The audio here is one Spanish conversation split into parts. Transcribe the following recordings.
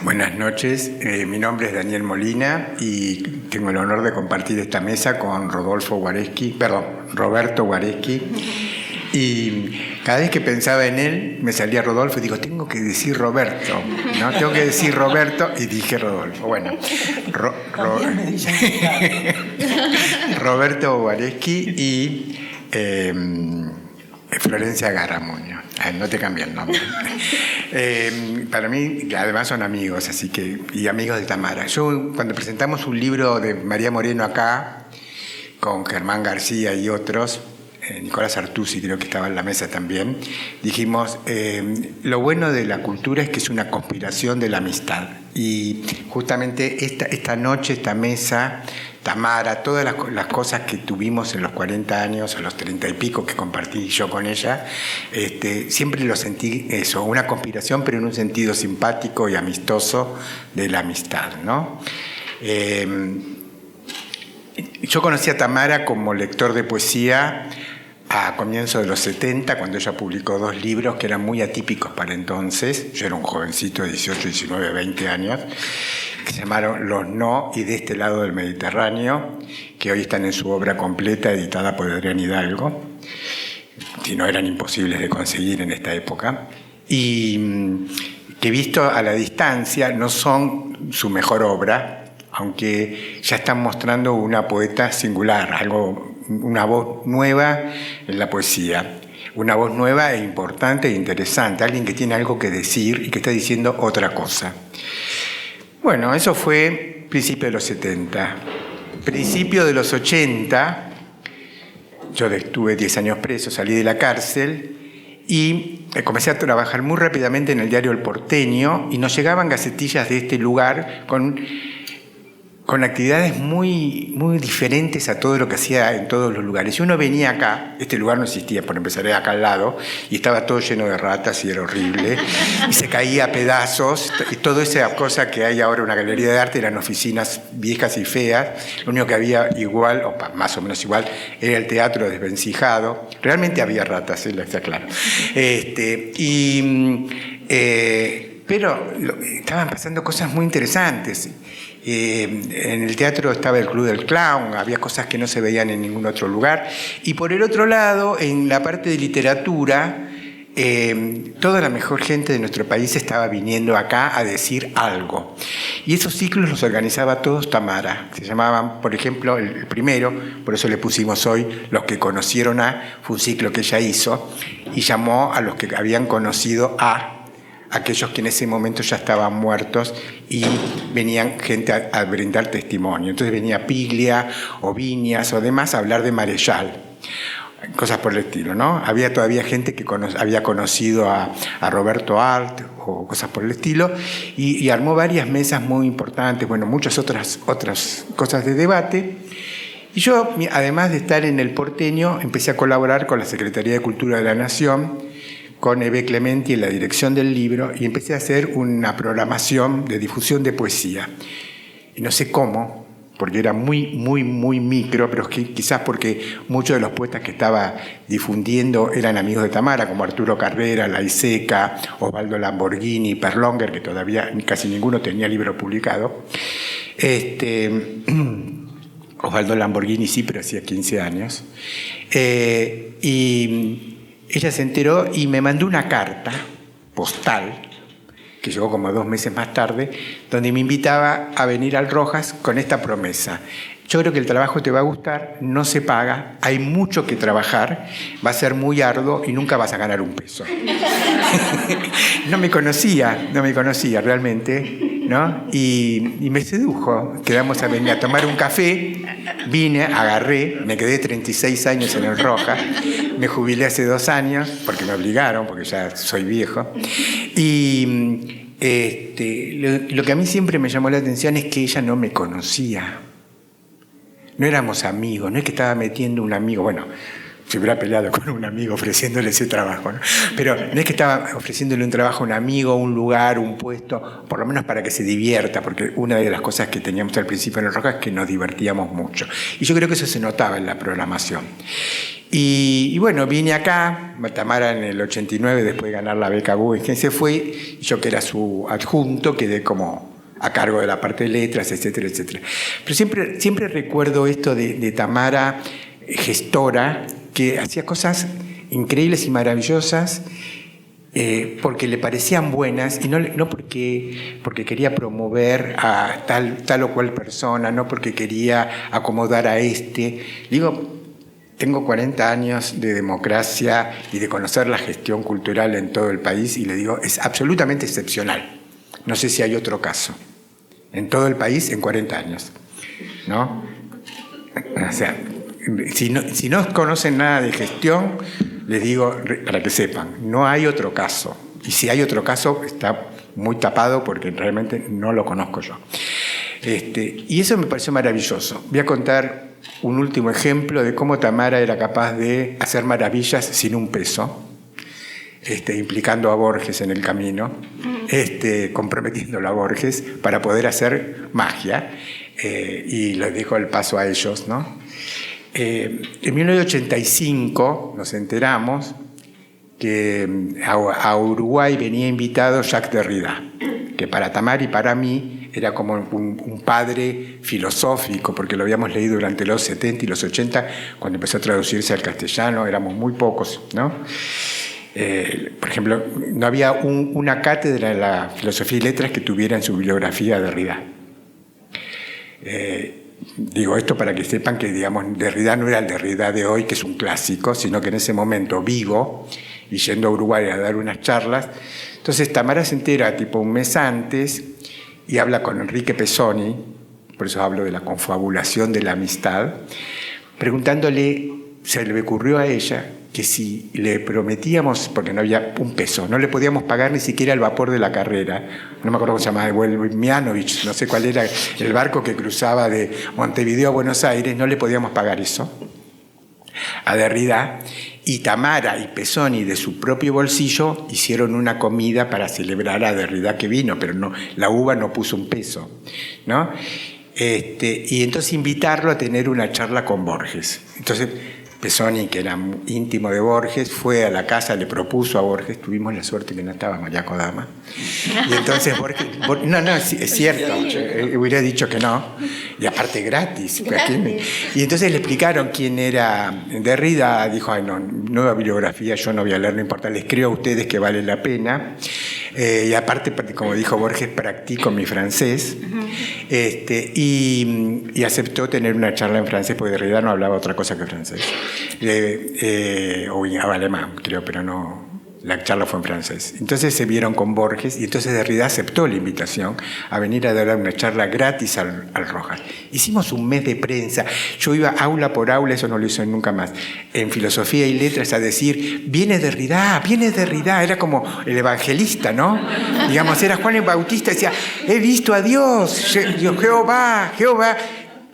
Buenas noches, mi nombre es Daniel Molina y tengo el honor de compartir esta mesa con Roberto Guareschi. Y cada vez que pensaba en él, me salía Rodolfo y digo, tengo que decir Roberto, ¿no? Tengo que decir Roberto y dije Rodolfo. Bueno, Roberto Guareschi y Florencia Garramuño. No te cambié el nombre. Para mí, además son amigos, así que, y amigos de Tamara. Yo, cuando presentamos un libro de María Moreno acá, con Germán García y otros, Nicolás Artusi creo que estaba en la mesa también, dijimos, lo bueno de la cultura es que es una conspiración de la amistad. Y justamente esta noche, esta mesa, Tamara, todas las cosas que tuvimos en los 40 años, o los 30 y pico que compartí yo con ella, siempre lo sentí eso, una conspiración, pero en un sentido simpático y amistoso de la amistad, ¿no? Yo conocí a Tamara como lector de poesía a comienzos de los 70, cuando ella publicó 2 libros que eran muy atípicos para entonces. Yo era un jovencito de 18, 19, 20 años, que se llamaron Los No y De este lado del Mediterráneo, que hoy están en su obra completa, editada por Adrián Hidalgo, si no eran imposibles de conseguir en esta época, y que visto a la distancia no son su mejor obra, aunque ya están mostrando una poeta singular, una voz nueva en la poesía, una voz nueva e importante e interesante, alguien que tiene algo que decir y que está diciendo otra cosa. Bueno, eso fue principio de los 70. Principio de los 80, yo estuve 10 años preso, salí de la cárcel y comencé a trabajar muy rápidamente en el diario El Porteño y nos llegaban gacetillas de este lugar con actividades muy, muy diferentes a todo lo que hacía en todos los lugares. Y uno venía acá, este lugar no existía, por empezar, era acá al lado, y estaba todo lleno de ratas y era horrible, y se caía a pedazos, y toda esa cosa que hay ahora en una galería de arte eran oficinas viejas y feas. Lo único que había igual, o más o menos igual, era el teatro desvencijado. Realmente había ratas, está claro. Pero estaban pasando cosas muy interesantes. En el teatro estaba el Club del Clown, había cosas que no se veían en ningún otro lugar. Y por el otro lado, en la parte de literatura, toda la mejor gente de nuestro país estaba viniendo acá a decir algo. Y esos ciclos los organizaba todos Tamara. Se llamaban, por ejemplo, el primero, por eso le pusimos hoy Los que conocieron a, fue un ciclo que ella hizo, y llamó a los que habían conocido a aquellos que en ese momento ya estaban muertos y venían gente a brindar testimonio. Entonces venía Piglia o Viñas o demás a hablar de Marechal, cosas por el estilo, ¿no? Había todavía gente que había conocido a Roberto Arlt o cosas por el estilo y armó varias mesas muy importantes, bueno, muchas otras cosas de debate. Y yo, además de estar en El Porteño, empecé a colaborar con la Secretaría de Cultura de la Nación, con Eve Clementi en la dirección del libro, y empecé a hacer una programación de difusión de poesía. Y no sé cómo, porque era muy, muy, muy micro, pero quizás porque muchos de los poetas que estaba difundiendo eran amigos de Tamara, como Arturo Carrera, Laiseca, Osvaldo Lamborghini, Perlonger, que todavía casi ninguno tenía libro publicado. Osvaldo Lamborghini sí, pero hacía 15 años. Y ella se enteró y me mandó una carta postal, que llegó como 2 meses más tarde, donde me invitaba a venir al Rojas con esta promesa. Yo creo que el trabajo te va a gustar, no se paga, hay mucho que trabajar, va a ser muy arduo y nunca vas a ganar un peso. No me conocía realmente, ¿no? Y me sedujo. Quedamos a venir a tomar un café, vine, agarré, me quedé 36 años en el Rojas, me jubilé hace 2 años, porque me obligaron, porque ya soy viejo. Y lo que a mí siempre me llamó la atención es que ella no me conocía. No éramos amigos, no es que estaba metiendo un amigo, bueno, se hubiera peleado con un amigo ofreciéndole ese trabajo, ¿no? Pero no es que estaba ofreciéndole un trabajo a un amigo, un lugar, un puesto, por lo menos para que se divierta, porque una de las cosas que teníamos al principio en El Rojas es que nos divertíamos mucho. Y yo creo que eso se notaba en la programación. Y bueno, vine acá, Tamara en el 89, después de ganar la beca Guggenheim, se fue, y yo que era su adjunto, quedé como a cargo de la parte de letras, etcétera, etcétera. Pero siempre recuerdo esto de Tamara, gestora, que hacía cosas increíbles y maravillosas porque le parecían buenas y no porque quería promover a tal o cual persona, no porque quería acomodar a este. Digo, tengo 40 años de democracia y de conocer la gestión cultural en todo el país y le digo, es absolutamente excepcional. No sé si hay otro caso. En todo el país en 40 años, ¿no? O sea, si no conocen nada de gestión, les digo, para que sepan, no hay otro caso. Y si hay otro caso, está muy tapado porque realmente no lo conozco yo. Y eso me pareció maravilloso. Voy a contar un último ejemplo de cómo Tamara era capaz de hacer maravillas sin un peso, implicando a Borges en el camino, comprometiéndolo a Borges para poder hacer magia, y les dejo el paso a ellos, ¿no? En 1985 nos enteramos que a Uruguay venía invitado Jacques Derrida, que para Tamara y para mí era como un padre filosófico, porque lo habíamos leído durante los 70 y los 80, cuando empezó a traducirse al castellano, éramos muy pocos, ¿no? Por ejemplo, no había una cátedra de la filosofía y letras que tuviera en su bibliografía a Derrida. Digo esto para que sepan que, digamos, Derrida no era el Derrida de hoy, que es un clásico, sino que en ese momento vivo y yendo a Uruguay a dar unas charlas. Entonces Tamara se entera tipo un mes antes y habla con Enrique Pesoni, por eso hablo de la confabulación de la amistad, preguntándole, se le ocurrió a ella que si le prometíamos, porque no había un peso, no le podíamos pagar ni siquiera el vapor de la carrera, no me acuerdo cómo se llamaba, Mianovich, no sé cuál era el barco que cruzaba de Montevideo a Buenos Aires, no le podíamos pagar eso a Derrida, y Tamara y Pesoni de su propio bolsillo hicieron una comida para celebrar a Derrida que vino, pero no, la UBA no puso un peso, ¿no? Y entonces invitarlo a tener una charla con Borges. Entonces Pesoni, que era íntimo de Borges, fue a la casa, le propuso a Borges, tuvimos la suerte que no estaba María Kodama, y entonces Borges no, es cierto, hubiera dicho que no, y aparte gratis. Y entonces le explicaron quién era Derrida, dijo, ay, no, nueva bibliografía, yo no voy a leer, no importa, les creo a ustedes que vale la pena, y aparte, como dijo Borges, practico mi francés, y aceptó tener una charla en francés, porque Derrida no hablaba otra cosa que francés. O alemán, creo, pero no, la charla fue en francés. Entonces se vieron con Borges y entonces Derrida aceptó la invitación a venir a dar una charla gratis al Rojas. Hicimos un mes de prensa, yo iba aula por aula, eso no lo hizo nunca más, en filosofía y letras a decir, viene Derrida, era como el evangelista, ¿no? Digamos, era Juan el Bautista, decía, he visto a Dios, Jehová.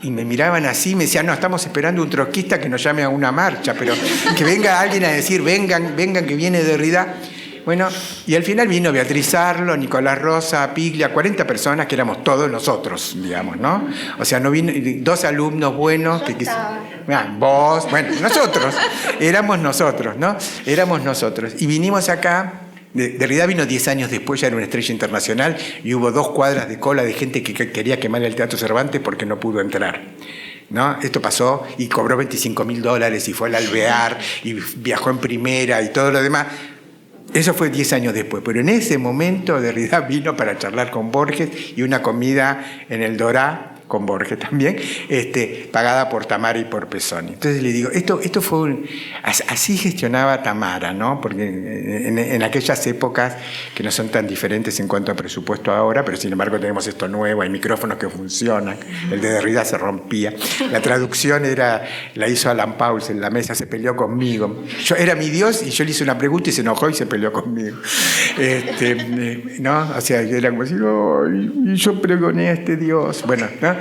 Y me miraban así, me decían, no, estamos esperando un trotskista que nos llame a una marcha, pero que venga alguien a decir, vengan que viene Derrida. Bueno, y al final vino Beatriz Arlo, Nicolás Rosa, Piglia, 40 personas que éramos todos nosotros, digamos, ¿no? O sea, no vino 2 alumnos buenos. Vos, bueno, éramos nosotros, ¿no? Éramos nosotros. Y vinimos acá. Derrida vino 10 años después, ya era una estrella internacional, y hubo 2 cuadras de cola de gente que quería quemar el Teatro Cervantes porque no pudo entrar, ¿no? Esto pasó y cobró $25.000 y fue al Alvear y viajó en primera y todo lo demás. Eso fue 10 años después, pero en ese momento Derrida vino para charlar con Borges y una comida en el Dorá, con Borges también, pagada por Tamara y por Pesoni. Entonces le digo, esto fue así gestionaba Tamara, ¿no? Porque en aquellas épocas que no son tan diferentes en cuanto a presupuesto ahora, pero sin embargo tenemos esto nuevo, hay micrófonos que funcionan, el de Derrida se rompía, la traducción la hizo Alan Pauls en la mesa, se peleó conmigo. Yo era mi Dios y yo le hice una pregunta y se enojó y se peleó conmigo. ¿No? O sea, era como decir, yo pregoné a este Dios. Bueno, ¿no?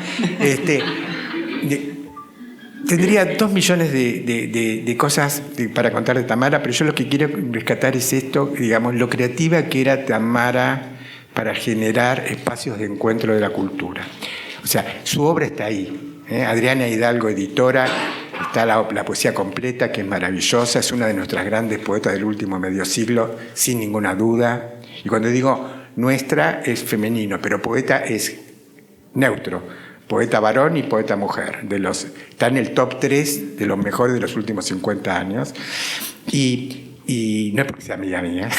Tendría 2 millones de cosas para contar de Tamara, pero yo lo que quiero rescatar es esto, digamos, lo creativa que era Tamara para generar espacios de encuentro de la cultura. O sea, su obra está ahí. Adriana Hidalgo, editora, está la poesía completa, que es maravillosa, es una de nuestras grandes poetas del último medio siglo, sin ninguna duda. Y cuando digo nuestra, es femenino, pero poeta es neutro. Poeta varón y poeta mujer. Está en el top 3 de los mejores de los últimos 50 años. Y no es porque sea amiga mía,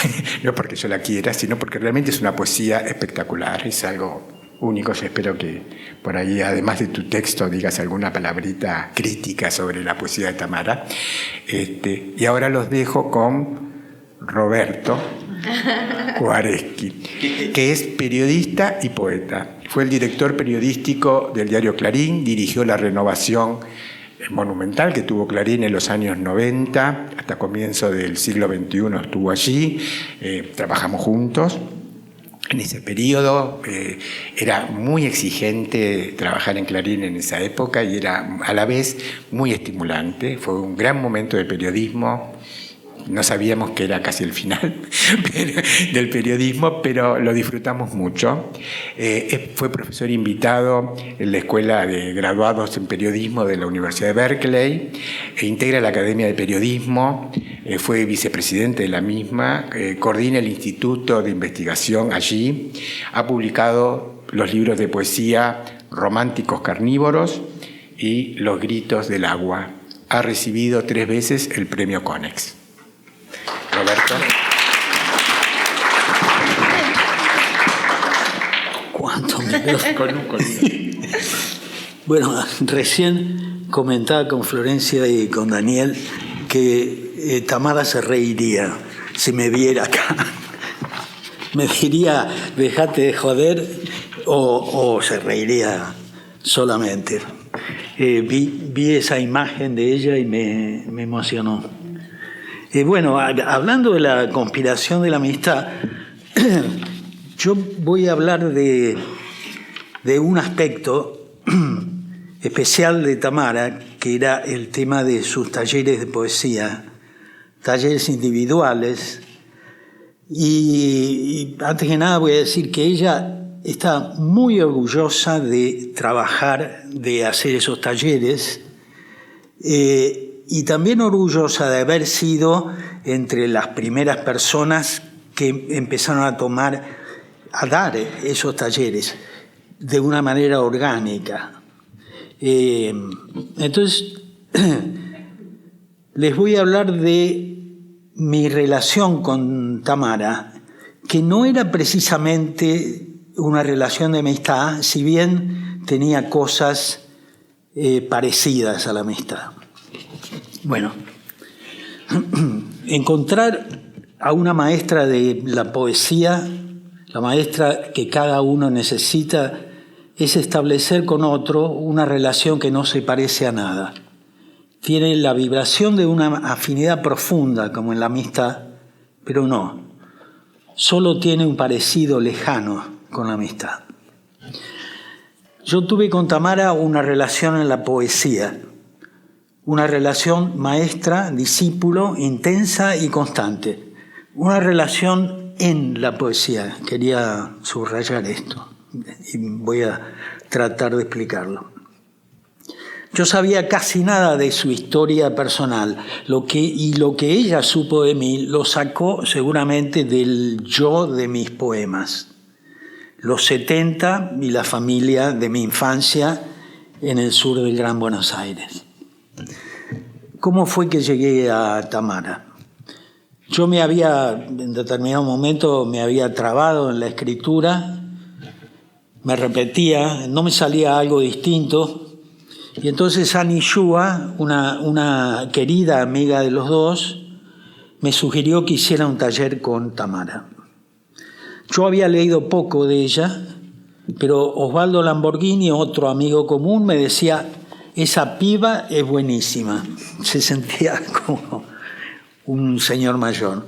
no es porque yo la quiera, sino porque realmente es una poesía espectacular. Es algo único. Yo espero que por ahí, además de tu texto, digas alguna palabrita crítica sobre la poesía de Tamara. Y ahora los dejo con Roberto Guareschi, que es periodista y poeta. Fue el director periodístico del diario Clarín, dirigió la renovación monumental que tuvo Clarín en los años 90, hasta comienzo del siglo XXI estuvo allí, trabajamos juntos. En ese periodo era muy exigente trabajar en Clarín en esa época y era a la vez muy estimulante. Fue un gran momento de periodismo. No sabíamos que era casi el final del periodismo, pero lo disfrutamos mucho. Fue profesor invitado en la Escuela de Graduados en Periodismo de la Universidad de Berkeley, integra la Academia de Periodismo, fue vicepresidente de la misma, coordina el Instituto de Investigación allí, ha publicado los libros de poesía Románticos Carnívoros y Los Gritos del Agua. Ha recibido 3 veces el premio Konex. Roberto. ¿Cuánto me veo? Bueno, recién comentaba con Florencia y con Daniel que Tamara se reiría si me viera acá. Me diría, dejate de joder, o se reiría solamente. Vi esa imagen de ella y me emocionó. Bueno, hablando de la conspiración de la amistad, yo voy a hablar de un aspecto especial de Tamara, que era el tema de sus talleres de poesía, talleres individuales. Y antes que nada voy a decir que ella está muy orgullosa de trabajar, de hacer esos talleres, y también orgullosa de haber sido entre las primeras personas que empezaron a dar esos talleres de una manera orgánica. Entonces, les voy a hablar de mi relación con Tamara, que no era precisamente una relación de amistad, si bien tenía cosas parecidas a la amistad. Bueno, encontrar a una maestra de la poesía, la maestra que cada uno necesita, es establecer con otro una relación que no se parece a nada. Tiene la vibración de una afinidad profunda, como en la amistad, pero no. Solo tiene un parecido lejano con la amistad. Yo tuve con Tamara una relación en la poesía, una relación maestra-discípulo intensa y constante. Una relación en la poesía. Quería subrayar esto y voy a tratar de explicarlo. Yo sabía casi nada de su historia personal, lo que ella supo de mí lo sacó seguramente del yo de mis poemas. Los 70 y la familia de mi infancia en el sur del Gran Buenos Aires. ¿Cómo fue que llegué a Tamara? Yo en determinado momento me había trabado en la escritura, me repetía, no me salía algo distinto, y entonces Annie Shua, una querida amiga de los dos, me sugirió que hiciera un taller con Tamara. Yo había leído poco de ella, pero Osvaldo Lamborghini, otro amigo común, me decía: esa piba es buenísima. Se sentía como un señor mayor.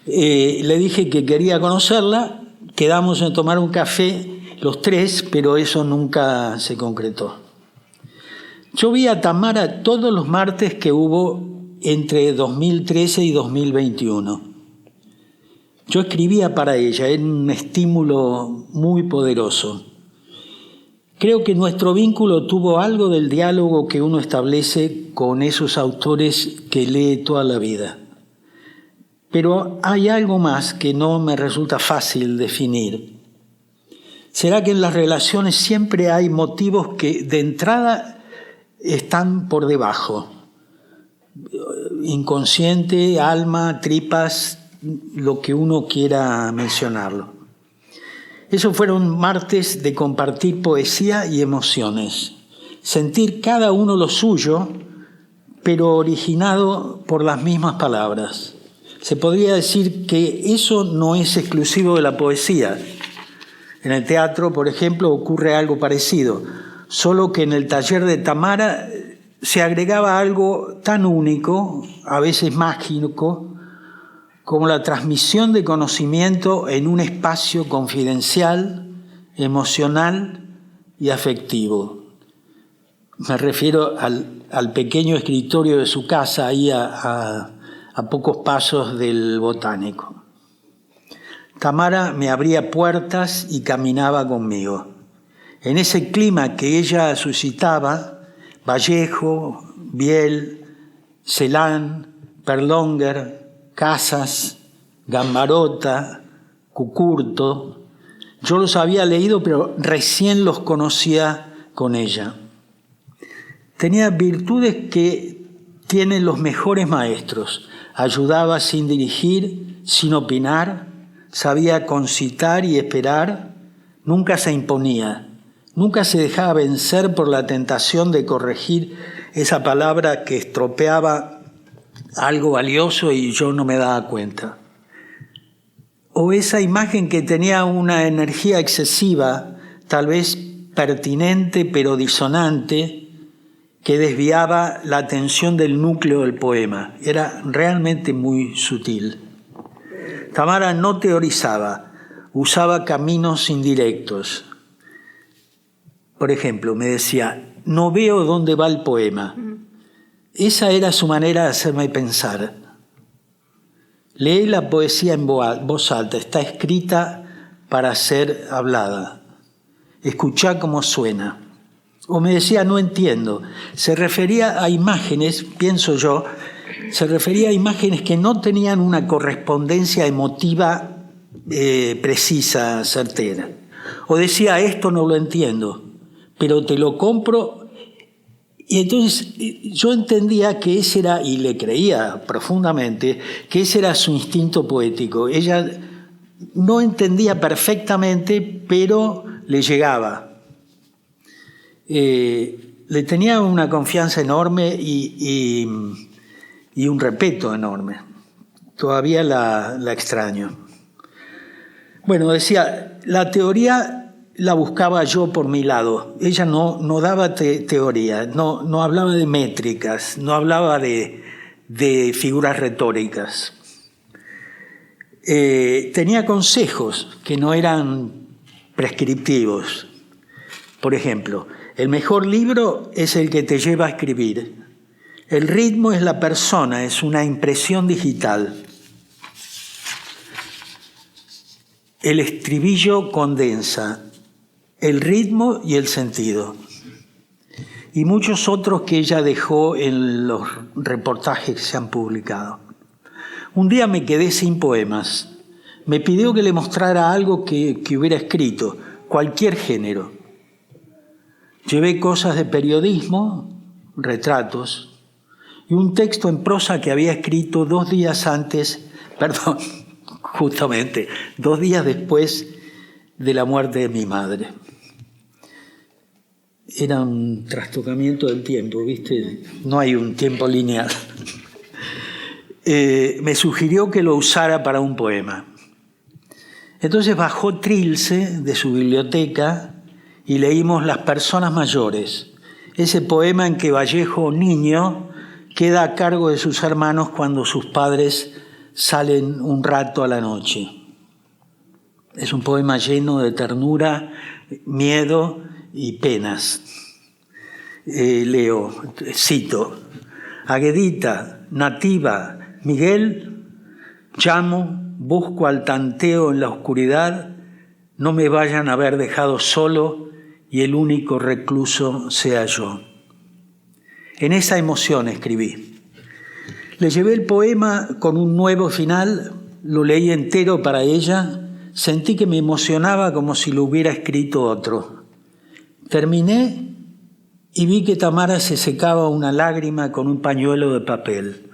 Le dije que quería conocerla, quedamos en tomar un café los 3, pero eso nunca se concretó. Yo vi a Tamara todos los martes que hubo entre 2013 y 2021. Yo escribía para ella, era un estímulo muy poderoso. Creo que nuestro vínculo tuvo algo del diálogo que uno establece con esos autores que lee toda la vida. Pero hay algo más que no me resulta fácil definir. ¿Será que en las relaciones siempre hay motivos que de entrada están por debajo? Inconsciente, alma, tripas, lo que uno quiera mencionarlo. Esos fueron martes de compartir poesía y emociones. Sentir cada uno lo suyo, pero originado por las mismas palabras. Se podría decir que eso no es exclusivo de la poesía. En el teatro, por ejemplo, ocurre algo parecido, solo que en el taller de Tamara se agregaba algo tan único, a veces mágico, como la transmisión de conocimiento en un espacio confidencial, emocional y afectivo. Me refiero al pequeño escritorio de su casa, ahí a pocos pasos del Botánico. Tamara me abría puertas y caminaba conmigo. En ese clima que ella suscitaba, Vallejo, Biel, Celan, Perlonger, Casas, Gambarota, Cucurto, yo los había leído, pero recién los conocía con ella. Tenía virtudes que tienen los mejores maestros. Ayudaba sin dirigir, sin opinar, sabía concitar y esperar, nunca se imponía, nunca se dejaba vencer por la tentación de corregir esa palabra que estropeaba algo valioso y yo no me daba cuenta. O esa imagen que tenía una energía excesiva, tal vez pertinente pero disonante, que desviaba la atención del núcleo del poema. Era realmente muy sutil. Tamara no teorizaba, usaba caminos indirectos. Por ejemplo, me decía, no veo dónde va el poema. Esa era su manera de hacerme pensar. Lee la poesía en voz alta, está escrita para ser hablada. Escuchá cómo suena. O me decía, no entiendo. Se refería a imágenes, pienso yo, se refería a imágenes que no tenían una correspondencia emotiva precisa, certera. O decía, esto no lo entiendo, pero te lo compro. Y entonces yo entendía que ese era, y le creía profundamente, que ese era su instinto poético. Ella no entendía perfectamente, pero le llegaba. Le tenía una confianza enorme y un respeto enorme. Todavía la extraño. Bueno, decía, la teoría la buscaba yo por mi lado. Ella no daba teoría, no hablaba de métricas, no hablaba de figuras retóricas. Tenía consejos que no eran prescriptivos. Por ejemplo, el mejor libro es el que te lleva a escribir. El ritmo es la persona, es una impresión digital. El estribillo condensa el ritmo y el sentido. Y muchos otros que ella dejó en los reportajes que se han publicado. Un día me quedé sin poemas. Me pidió que le mostrara algo que hubiera escrito, cualquier género. Llevé cosas de periodismo, retratos, y un texto en prosa que había escrito 2 días antes, justamente 2 días después de la muerte de mi madre. Era un trastocamiento del tiempo, ¿viste? No hay un tiempo lineal. Me sugirió que lo usara para un poema. Entonces bajó Trilce de su biblioteca y leímos Las personas mayores, ese poema en que Vallejo, niño, queda a cargo de sus hermanos cuando sus padres salen un rato a la noche. Es un poema lleno de ternura, miedo y penas. leo, cito: Aguedita, Nativa, Miguel, llamo, busco al tanteo en la oscuridad, no me vayan a haber dejado solo y el único recluso sea yo. En esa emoción escribí. Le llevé el poema con un nuevo final, lo leí entero para ella, sentí que me emocionaba como si lo hubiera escrito otro. Terminé y vi que Tamara se secaba una lágrima con un pañuelo de papel.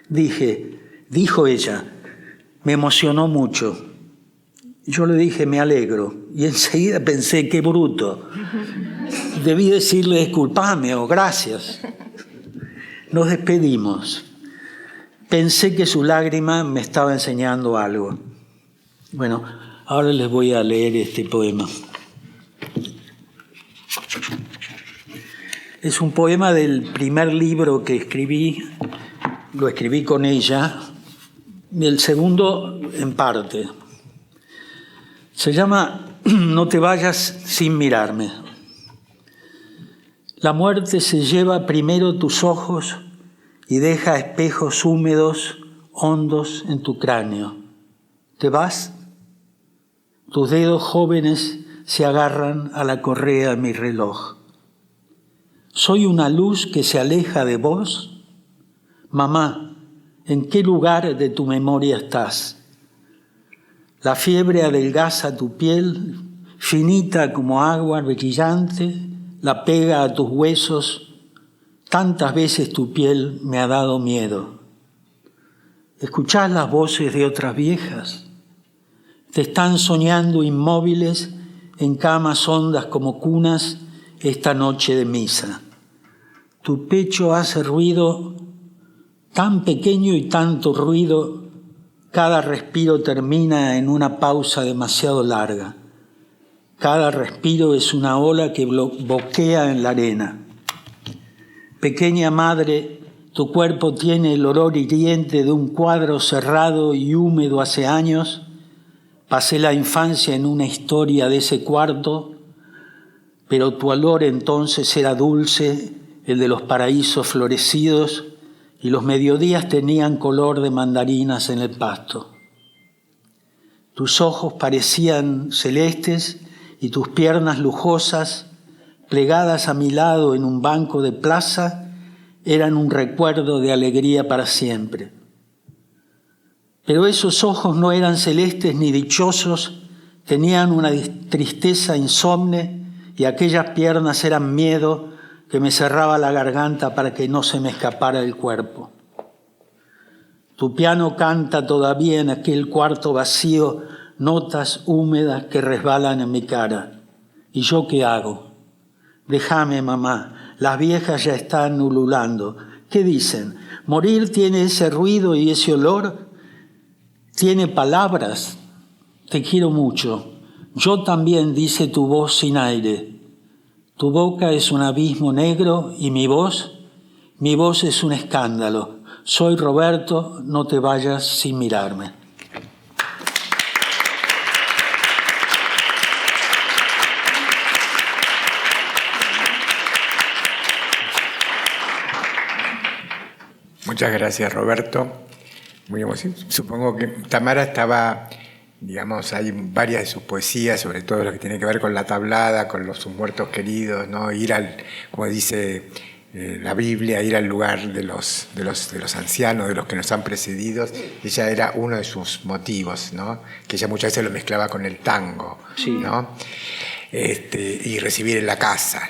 Dijo ella, me emocionó mucho. Yo le dije, me alegro, y enseguida pensé, qué bruto. Debí decirle, disculpame o gracias. Nos despedimos. Pensé que su lágrima me estaba enseñando algo. Bueno, ahora les voy a leer este poema. Es un poema del primer libro que escribí, lo escribí con ella, y el segundo en parte. Se llama No te vayas sin mirarme. La muerte se lleva primero tus ojos y deja espejos húmedos, hondos en tu cráneo. ¿Te vas? Tus dedos jóvenes se agarran a la correa de mi reloj. ¿Soy una luz que se aleja de vos? Mamá, ¿en qué lugar de tu memoria estás? La fiebre adelgaza tu piel, finita como agua brillante, la pega a tus huesos. Tantas veces tu piel me ha dado miedo. ¿Escuchás las voces de otras viejas? Te están soñando inmóviles en camas hondas como cunas esta noche de misa. Tu pecho hace ruido, tan pequeño y tanto ruido. Cada respiro termina en una pausa demasiado larga. Cada respiro es una ola que boquea en la arena. Pequeña madre, tu cuerpo tiene el olor hiriente de un cuadro cerrado y húmedo hace años. Pasé la infancia en una historia de ese cuarto, pero tu olor entonces era dulce, el de los paraísos florecidos, y los mediodías tenían color de mandarinas en el pasto. Tus ojos parecían celestes y tus piernas lujosas, plegadas a mi lado en un banco de plaza, eran un recuerdo de alegría para siempre. Pero esos ojos no eran celestes ni dichosos, tenían una tristeza insomne y aquellas piernas eran miedo que me cerraba la garganta para que no se me escapara el cuerpo. Tu piano canta todavía en aquel cuarto vacío notas húmedas que resbalan en mi cara. ¿Y yo qué hago? Déjame, mamá, las viejas ya están ululando. ¿Qué dicen? ¿Morir tiene ese ruido y ese olor? ¿Tiene palabras? Te quiero mucho. Yo también, dice tu voz sin aire. Tu boca es un abismo negro y mi voz es un escándalo. Soy Roberto, no te vayas sin mirarme. Muchas gracias, Roberto. Muy emocionante. Supongo que Tamara estaba, digamos, hay varias de sus poesías, sobre todo lo que tiene que ver con la tablada, con sus muertos queridos, ¿no? Ir al, como dice la Biblia, ir al lugar de los ancianos, de los que nos han precedido. Ella era uno de sus motivos, ¿no? Que ella muchas veces lo mezclaba con el tango, sí, ¿no? Y recibir en la casa,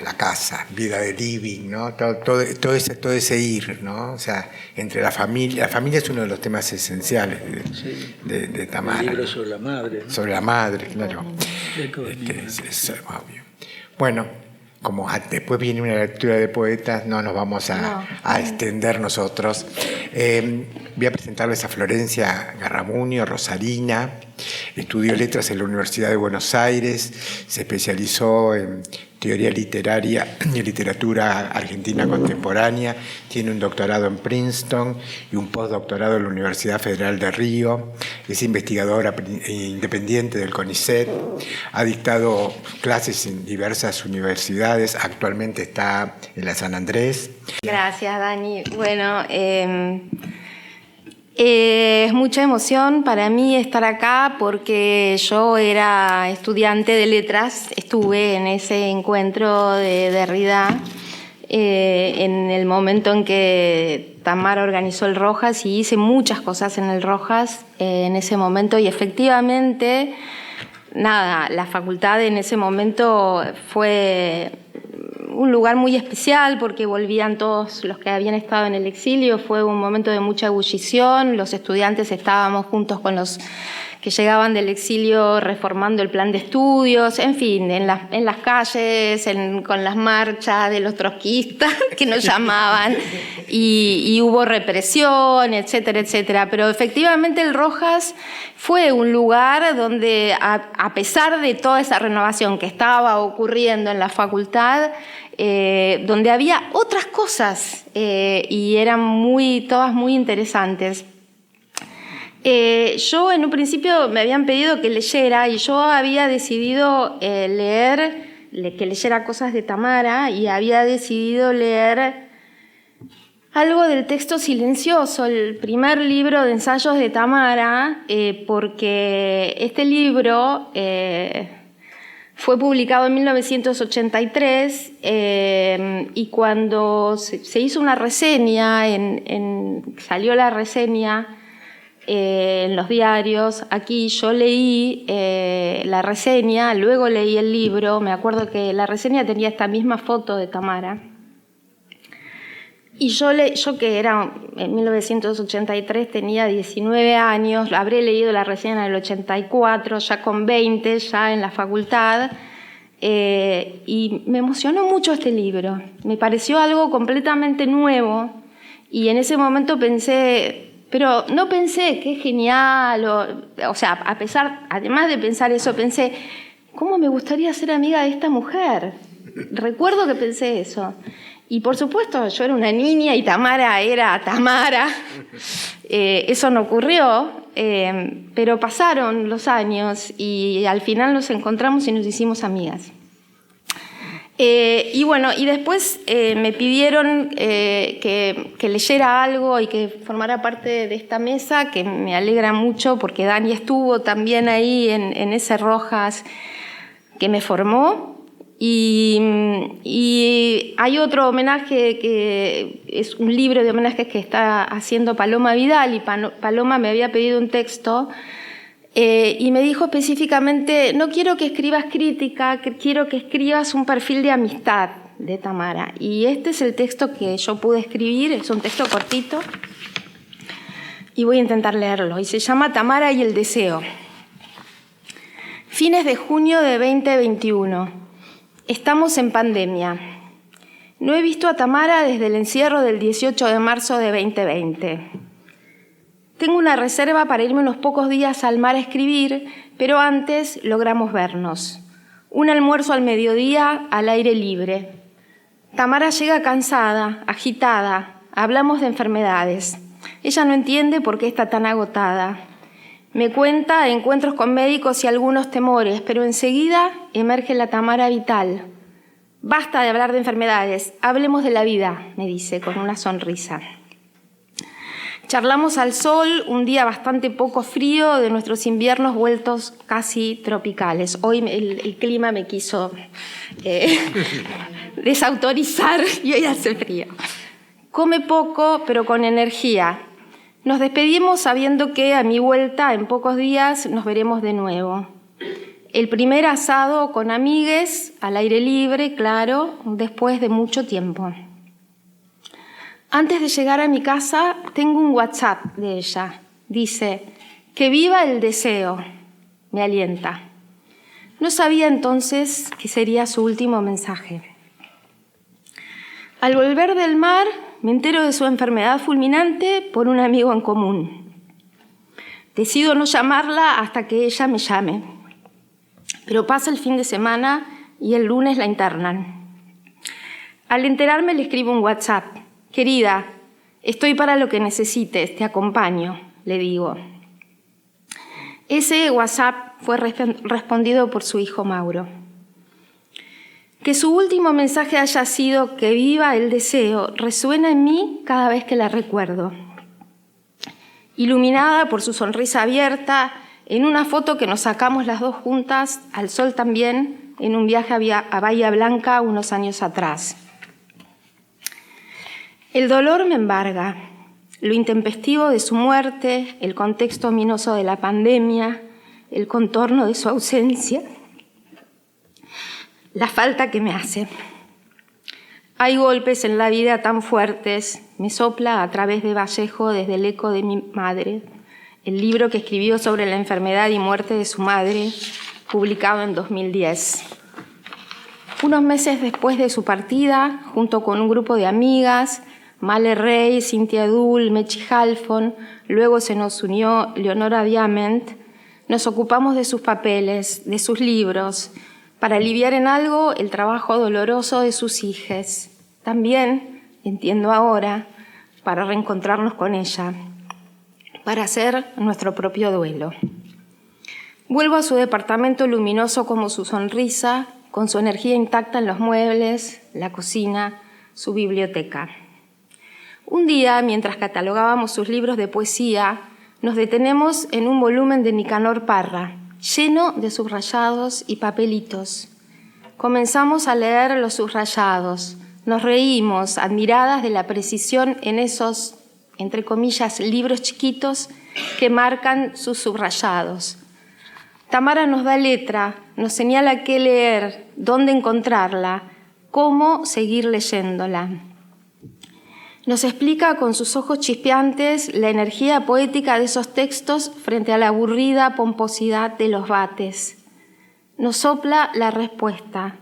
vida de living, ¿no? Todo ese ir, ¿no? O sea, entre la familia es uno de los temas esenciales de Tamara. El libro sobre la madre, ¿no? Sobre la madre, claro. Es obvio. Bueno, como después viene una lectura de poetas, no nos vamos a extender nosotros. Voy a presentarles a Florencia Garramuño, rosarina. Estudió letras en la Universidad de Buenos Aires, se especializó en teoría literaria y literatura argentina contemporánea. Tiene un doctorado en Princeton y un postdoctorado en la Universidad Federal de Río. Es investigadora independiente del CONICET. Ha dictado clases en diversas universidades. Actualmente está en la San Andrés. Gracias, Dani. Bueno, es mucha emoción para mí estar acá porque yo era estudiante de letras, estuve en ese encuentro de Derrida en el momento en que Tamara organizó el Rojas y hice muchas cosas en el Rojas en ese momento y efectivamente, nada, la facultad en ese momento fue un lugar muy especial porque volvían todos los que habían estado en el exilio, fue un momento de mucha ebullición, los estudiantes estábamos juntos con los que llegaban del exilio reformando el plan de estudios, en fin, en las calles, con las marchas de los trotskistas que nos llamaban, y hubo represión, etcétera, etcétera. Pero efectivamente el Rojas fue un lugar donde, a pesar de toda esa renovación que estaba ocurriendo en la facultad, donde había otras cosas y eran todas muy interesantes. Yo en un principio me habían pedido que leyera y yo había decidido que leyera cosas de Tamara y había decidido leer algo del texto silencioso, el primer libro de ensayos de Tamara, porque este libro fue publicado en 1983 y cuando se hizo una reseña, salió la reseña en los diarios, aquí yo leí la reseña, luego leí el libro, me acuerdo que la reseña tenía esta misma foto de Tamara. Y yo que era en 1983, tenía 19 años, habré leído la reseña en el 84, ya con 20, ya en la facultad, y me emocionó mucho este libro. Me pareció algo completamente nuevo y en ese momento pensé, pero no pensé qué genial, o sea, además de pensar eso, pensé, ¿cómo me gustaría ser amiga de esta mujer? Recuerdo que pensé eso. Y por supuesto, yo era una niña y Tamara era Tamara. Eso no ocurrió, pero pasaron los años y al final nos encontramos y nos hicimos amigas. Y bueno, y después me pidieron que leyera algo y que formara parte de esta mesa, que me alegra mucho porque Dani estuvo también ahí en ese Rojas que me formó. Y hay otro homenaje que es un libro de homenajes que está haciendo Paloma Vidal, y Paloma me había pedido un texto y me dijo específicamente, no quiero que escribas crítica, quiero que escribas un perfil de amistad de Tamara. Y este es el texto que yo pude escribir, es un texto cortito y voy a intentar leerlo, y se llama Tamara y el deseo. Fines de junio de 2021. Estamos en pandemia. No he visto a Tamara desde el encierro del 18 de marzo de 2020. Tengo una reserva para irme unos pocos días al mar a escribir, pero antes logramos vernos. Un almuerzo al mediodía al aire libre. Tamara llega cansada, agitada. Hablamos de enfermedades. Ella no entiende por qué está tan agotada. Me cuenta encuentros con médicos y algunos temores, pero enseguida emerge la Tamara vital. Basta de hablar de enfermedades, hablemos de la vida, me dice con una sonrisa. Charlamos al sol, un día bastante poco frío de nuestros inviernos vueltos casi tropicales. Hoy el clima me quiso desautorizar y hoy hace frío. Come poco, pero con energía. Nos despedimos sabiendo que a mi vuelta en pocos días nos veremos de nuevo. El primer asado con amigues, al aire libre, claro, después de mucho tiempo. Antes de llegar a mi casa, tengo un WhatsApp de ella. Dice, que viva el deseo. Me alienta. No sabía entonces que sería su último mensaje. Al volver del mar, me entero de su enfermedad fulminante por un amigo en común. Decido no llamarla hasta que ella me llame. Pero pasa el fin de semana y el lunes la internan. Al enterarme le escribo un WhatsApp. Querida, estoy para lo que necesites, te acompaño, le digo. Ese WhatsApp fue respondido por su hijo Mauro. Que su último mensaje haya sido que viva el deseo resuena en mí cada vez que la recuerdo. Iluminada por su sonrisa abierta, en una foto que nos sacamos las dos juntas, al sol también, en un viaje a Bahía Blanca unos años atrás. El dolor me embarga, lo intempestivo de su muerte, el contexto ominoso de la pandemia, el contorno de su ausencia, la falta que me hace. Hay golpes en la vida tan fuertes, me sopla a través de Vallejo desde el eco de mi madre, el libro que escribió sobre la enfermedad y muerte de su madre, publicado en 2010. Unos meses después de su partida, junto con un grupo de amigas, Male Rey, Cintia Dul, Mechi Halfon, luego se nos unió Leonora Diamant, nos ocupamos de sus papeles, de sus libros, para aliviar en algo el trabajo doloroso de sus hijas. También, entiendo ahora, para reencontrarnos con ella, para hacer nuestro propio duelo. Vuelvo a su departamento luminoso como su sonrisa, con su energía intacta en los muebles, la cocina, su biblioteca. Un día, mientras catalogábamos sus libros de poesía, nos detenemos en un volumen de Nicanor Parra, lleno de subrayados y papelitos. Comenzamos a leer los subrayados. Nos reímos, admiradas de la precisión en esos, entre comillas, libros chiquitos que marcan sus subrayados. Tamara nos da letra, nos señala qué leer, dónde encontrarla, cómo seguir leyéndola. Nos explica con sus ojos chispeantes la energía poética de esos textos frente a la aburrida pomposidad de los vates. Nos sopla la respuesta.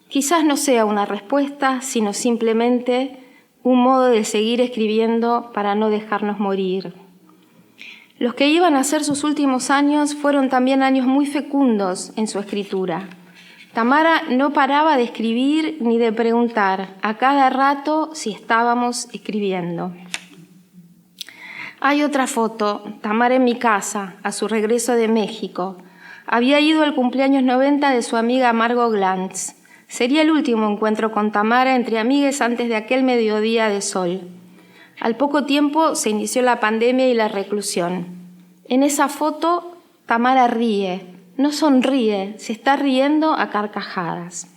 Quizás no sea una respuesta, sino simplemente un modo de seguir escribiendo para no dejarnos morir. Los que iban a ser sus últimos años fueron también años muy fecundos en su escritura. Tamara no paraba de escribir ni de preguntar a cada rato si estábamos escribiendo. Hay otra foto, Tamara en mi casa, a su regreso de México. Había ido al cumpleaños 90 de su amiga Margot Glantz. Sería el último encuentro con Tamara entre amigues antes de aquel mediodía de sol. Al poco tiempo se inició la pandemia y la reclusión. En esa foto, Tamara ríe. No sonríe, se está riendo a carcajadas.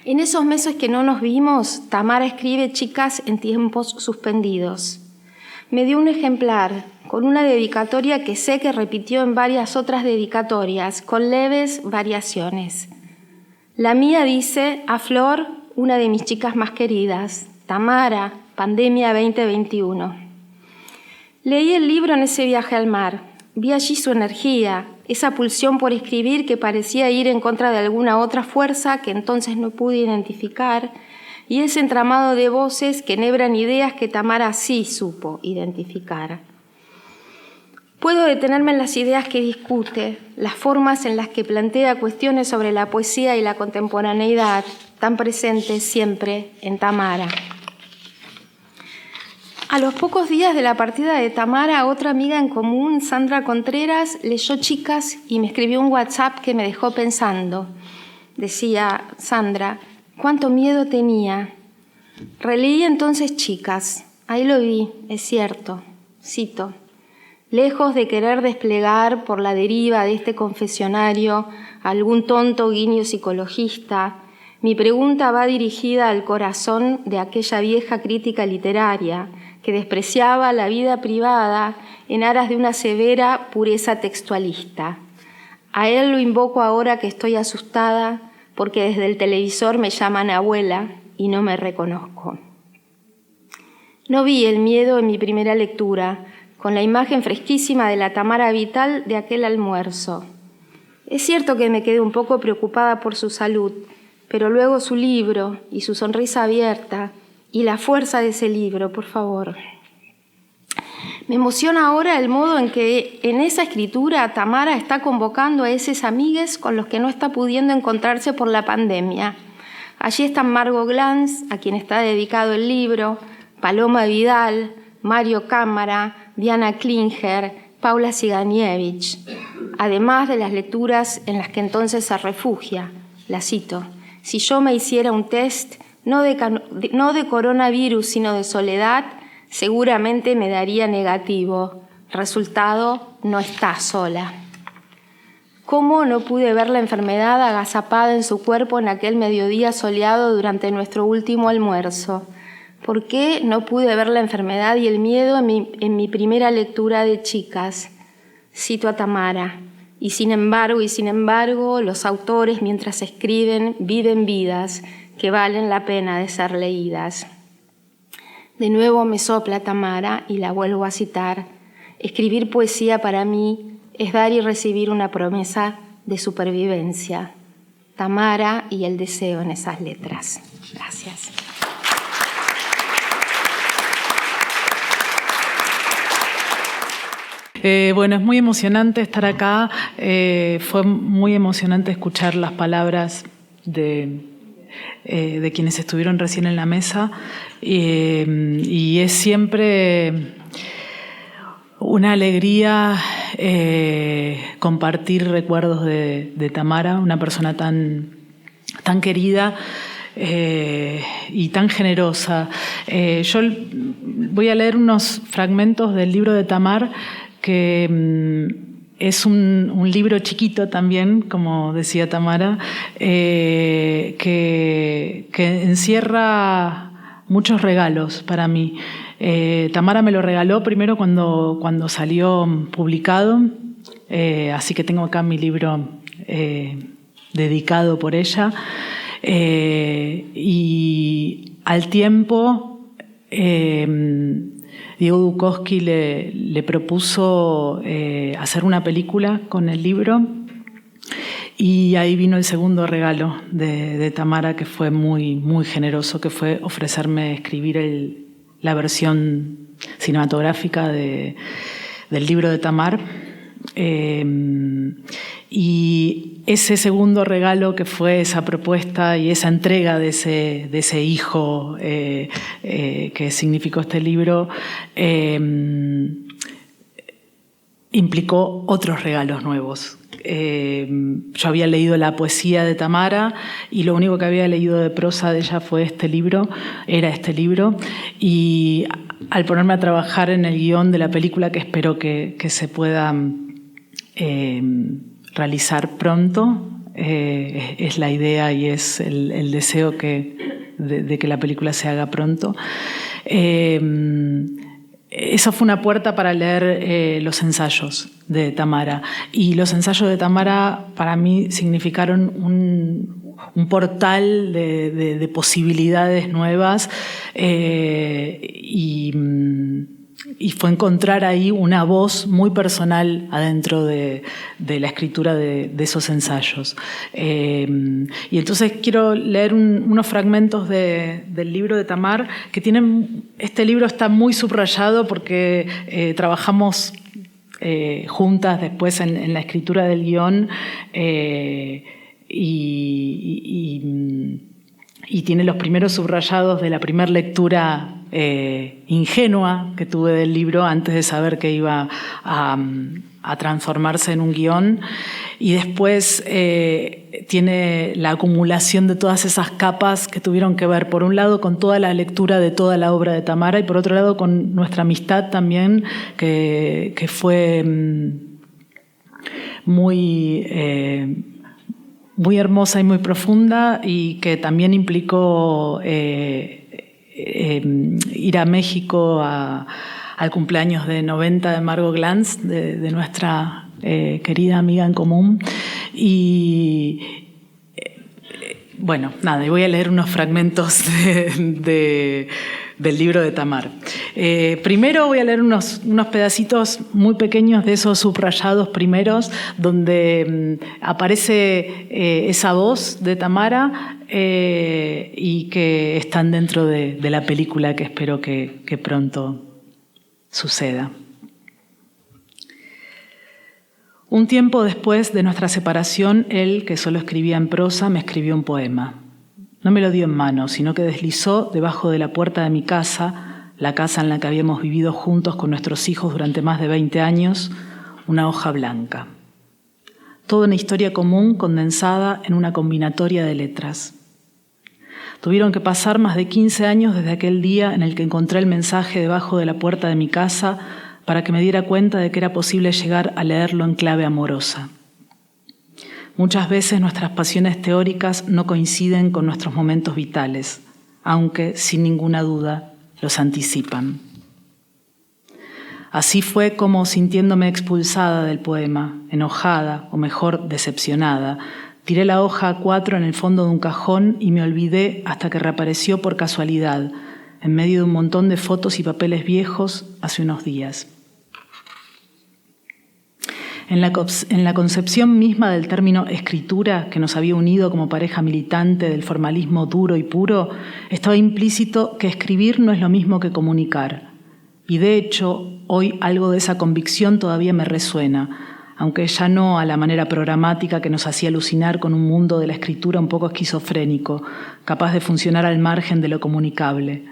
En esos meses que no nos vimos, Tamara escribe Chicas en tiempos suspendidos. Me dio un ejemplar con una dedicatoria que sé que repitió en varias otras dedicatorias, con leves variaciones. La mía dice: a Flor, una de mis chicas más queridas, Tamara, pandemia 2021. Leí el libro en ese viaje al mar. Vi allí su energía, esa pulsión por escribir que parecía ir en contra de alguna otra fuerza que entonces no pude identificar, y ese entramado de voces que enhebran ideas que Tamara sí supo identificar. Puedo detenerme en las ideas que discute, las formas en las que plantea cuestiones sobre la poesía y la contemporaneidad, tan presentes siempre en Tamara. A los pocos días de la partida de Tamara, otra amiga en común, Sandra Contreras, leyó Chicas y me escribió un WhatsApp que me dejó pensando. Decía Sandra: cuánto miedo tenía. Releí entonces Chicas. Ahí lo vi, es cierto. Cito: lejos de querer desplegar por la deriva de este confesionario algún tonto guiño psicologista, mi pregunta va dirigida al corazón de aquella vieja crítica literaria que despreciaba la vida privada en aras de una severa pureza textualista. A él lo invoco ahora que estoy asustada porque desde el televisor me llaman abuela y no me reconozco. No vi el miedo en mi primera lectura, con la imagen fresquísima de la Tamara vital de aquel almuerzo. Es cierto que me quedé un poco preocupada por su salud, pero luego su libro y su sonrisa abierta y la fuerza de ese libro, por favor. Me emociona ahora el modo en que en esa escritura Tamara está convocando a esos amigues con los que no está pudiendo encontrarse por la pandemia. Allí están Margot Glantz, a quien está dedicado el libro, Paloma Vidal, Mario Cámara, Diana Klinger, Paula Siganievich, además de las lecturas en las que entonces se refugia. La cito: si yo me hiciera un test, no de coronavirus, sino de soledad, seguramente me daría negativo. Resultado, no está sola. ¿Cómo no pude ver la enfermedad agazapada en su cuerpo en aquel mediodía soleado durante nuestro último almuerzo? ¿Por qué no pude ver la enfermedad y el miedo en mi primera lectura de chicas? Cito a Tamara: y sin embargo, los autores mientras escriben viven vidas que valen la pena de ser leídas. De nuevo me sopla Tamara y la vuelvo a citar: escribir poesía para mí es dar y recibir una promesa de supervivencia. Tamara y el deseo en esas letras. Gracias. Bueno, es muy emocionante estar acá. Fue muy emocionante escuchar las palabras de quienes estuvieron recién en la mesa. Y es siempre una alegría compartir recuerdos de Tamara, una persona tan querida y tan generosa. Yo voy a leer unos fragmentos del libro de Tamar, que es un libro chiquito también, como decía Tamara, que encierra muchos regalos para mí. Tamara me lo regaló primero cuando salió publicado, así que tengo acá mi libro dedicado por ella. Y al tiempo, Diego Dukowski le propuso hacer una película con el libro, y ahí vino el segundo regalo de Tamara, que fue muy, muy generoso, que fue ofrecerme escribir la versión cinematográfica del libro de Tamar. Y ese segundo regalo, que fue esa propuesta y esa entrega de ese hijo que significó este libro, implicó otros regalos nuevos. Yo había leído la poesía de Tamara y lo único que había leído de prosa de ella era este libro, y al ponerme a trabajar en el guión de la película, que espero que se pueda realizar pronto, es la idea y es el deseo de que la película se haga pronto. Esa fue una puerta para leer los ensayos de Tamara, y los ensayos de Tamara para mí significaron un portal de posibilidades nuevas, y fue encontrar ahí una voz muy personal adentro de la escritura de esos ensayos. Y entonces quiero leer unos fragmentos del libro de Tamar, que tienen... Este libro está muy subrayado porque trabajamos juntas después en la escritura del guión, y tiene los primeros subrayados de la primera lectura ingenua que tuve del libro antes de saber que iba a transformarse en un guión, y después tiene la acumulación de todas esas capas que tuvieron que ver, por un lado, con toda la lectura de toda la obra de Tamara, y por otro lado con nuestra amistad también, que fue muy hermosa y muy profunda, y que también implicó ir a México al cumpleaños de 90 de Margot Glantz, de nuestra querida amiga en común. Y bueno, nada, y voy a leer unos fragmentos del libro de Tamar. Primero voy a leer unos pedacitos muy pequeños de esos subrayados primeros, donde aparece esa voz de Tamara, y que están dentro de la película, que espero que pronto suceda. Un tiempo después de nuestra separación, él, que solo escribía en prosa, me escribió un poema. No me lo dio en mano, sino que deslizó debajo de la puerta de mi casa, la casa en la que habíamos vivido juntos con nuestros hijos durante más de 20 años, una hoja blanca. Toda una historia común condensada en una combinatoria de letras. Tuvieron que pasar más de 15 años desde aquel día en el que encontré el mensaje debajo de la puerta de mi casa para que me diera cuenta de que era posible llegar a leerlo en clave amorosa. Muchas veces nuestras pasiones teóricas no coinciden con nuestros momentos vitales, aunque, sin ninguna duda, los anticipan. Así fue como, sintiéndome expulsada del poema, enojada, o mejor, decepcionada, tiré la hoja A4 en el fondo de un cajón y me olvidé hasta que reapareció por casualidad, en medio de un montón de fotos y papeles viejos hace unos días. En la concepción misma del término escritura, que nos había unido como pareja militante del formalismo duro y puro, estaba implícito que escribir no es lo mismo que comunicar. Y de hecho, hoy algo de esa convicción todavía me resuena, aunque ya no a la manera programática que nos hacía alucinar con un mundo de la escritura un poco esquizofrénico, capaz de funcionar al margen de lo comunicable.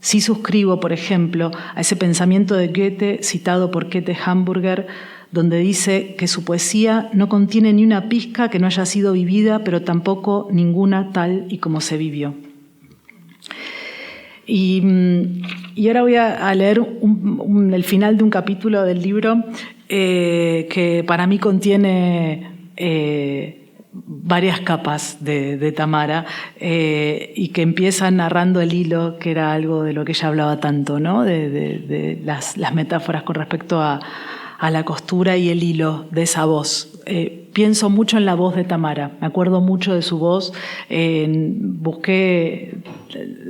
Sí suscribo, por ejemplo, a ese pensamiento de Goethe citado por Käthe Hamburger, donde dice que su poesía no contiene ni una pizca que no haya sido vivida, pero tampoco ninguna tal y como se vivió. Y ahora voy a leer el final de un capítulo del libro que para mí contiene varias capas de Tamara y que empieza narrando el hilo, que era algo de lo que ella hablaba tanto, ¿no? de las metáforas con respecto a la costura y el hilo de esa voz. Pienso mucho en la voz de Tamara, me acuerdo mucho de su voz. Busqué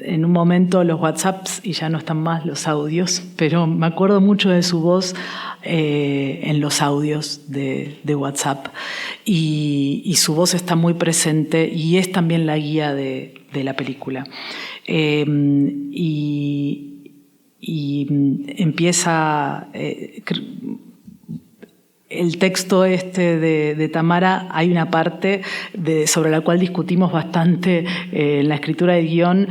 en un momento los WhatsApps y ya no están más los audios, pero me acuerdo mucho de su voz en los audios de WhatsApp. Y su voz está muy presente y es también la guía de la película. Y empieza... El texto de Tamara, hay una parte sobre la cual discutimos bastante en la escritura del guión,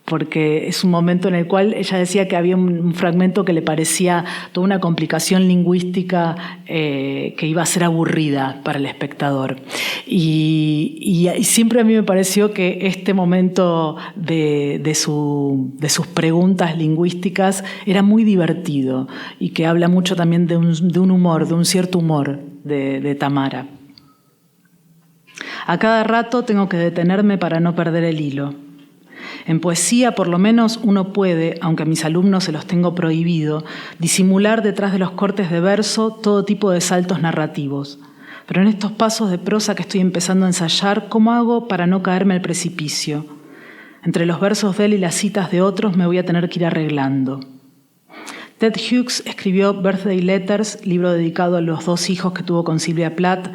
porque es un momento en el cual ella decía que había un fragmento que le parecía toda una complicación lingüística que iba a ser aburrida para el espectador. Y siempre a mí me pareció que este momento de sus preguntas lingüísticas era muy divertido y que habla mucho también de un humor, de un cierto humor de Tamara. A cada rato tengo que detenerme para no perder el hilo. En poesía, por lo menos, uno puede, aunque a mis alumnos se los tengo prohibido, disimular detrás de los cortes de verso todo tipo de saltos narrativos. Pero en estos pasos de prosa que estoy empezando a ensayar, ¿cómo hago para no caerme al precipicio? Entre los versos de él y las citas de otros me voy a tener que ir arreglando. Ted Hughes escribió Birthday Letters, libro dedicado a los 2 hijos que tuvo con Sylvia Plath,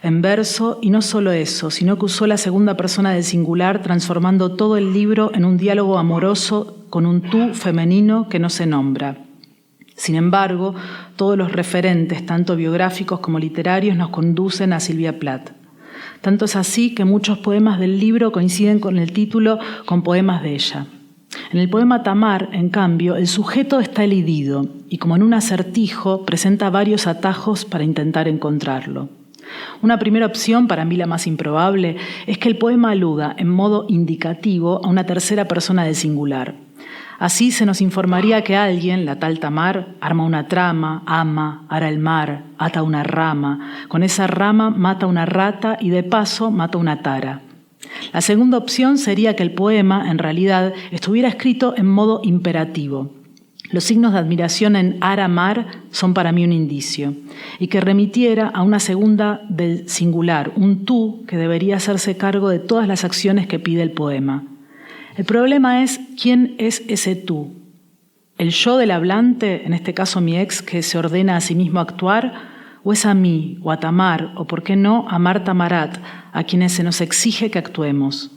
en verso, y no solo eso, sino que usó la segunda persona del singular, transformando todo el libro en un diálogo amoroso con un tú femenino que no se nombra. Sin embargo, todos los referentes, tanto biográficos como literarios, nos conducen a Sylvia Plath. Tanto es así que muchos poemas del libro coinciden con el título con poemas de ella. En el poema Tamar, en cambio, el sujeto está elidido y, como en un acertijo, presenta varios atajos para intentar encontrarlo. Una primera opción, para mí la más improbable, es que el poema aluda en modo indicativo a una tercera persona del singular. Así se nos informaría que alguien, la tal Tamar, arma una trama, ama, ara el mar, ata una rama, con esa rama mata una rata y de paso mata una tara. La segunda opción sería que el poema, en realidad, estuviera escrito en modo imperativo. Los signos de admiración en ara-mar son para mí un indicio, y que remitiera a una segunda del singular, un tú que debería hacerse cargo de todas las acciones que pide el poema. El problema es quién es ese tú. ¿El yo del hablante, en este caso mi ex, que se ordena a sí mismo actuar, o es a mí, o a Tamar, o por qué no a Marta Marat, a quienes se nos exige que actuemos?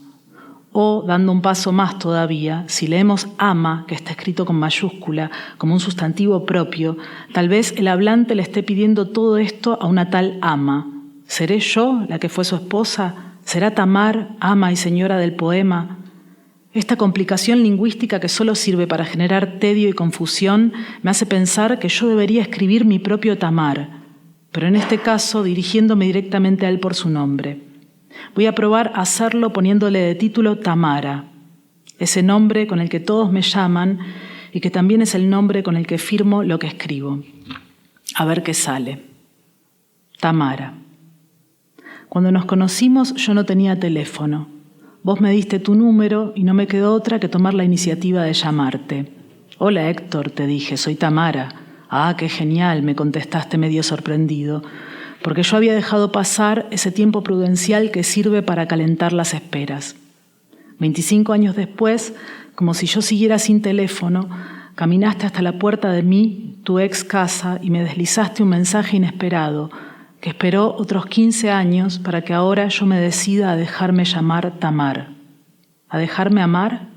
O, dando un paso más todavía, si leemos ama, que está escrito con mayúscula, como un sustantivo propio, tal vez el hablante le esté pidiendo todo esto a una tal ama. ¿Seré yo la que fue su esposa? ¿Será Tamar, ama y señora del poema? Esta complicación lingüística que solo sirve para generar tedio y confusión me hace pensar que yo debería escribir mi propio Tamar, pero en este caso dirigiéndome directamente a él por su nombre. Voy a probar a hacerlo poniéndole de título Tamara, ese nombre con el que todos me llaman y que también es el nombre con el que firmo lo que escribo. A ver qué sale. Tamara. Cuando nos conocimos yo no tenía teléfono. Vos me diste tu número y no me quedó otra que tomar la iniciativa de llamarte. Hola Héctor, te dije, soy Tamara. Ah, qué genial, me contestaste medio sorprendido, porque yo había dejado pasar ese tiempo prudencial que sirve para calentar las esperas. 25 años después, como si yo siguiera sin teléfono, caminaste hasta la puerta de tu ex casa, y me deslizaste un mensaje inesperado, que esperó otros 15 años para que ahora yo me decida a dejarme llamar Tamar. ¿A dejarme amar?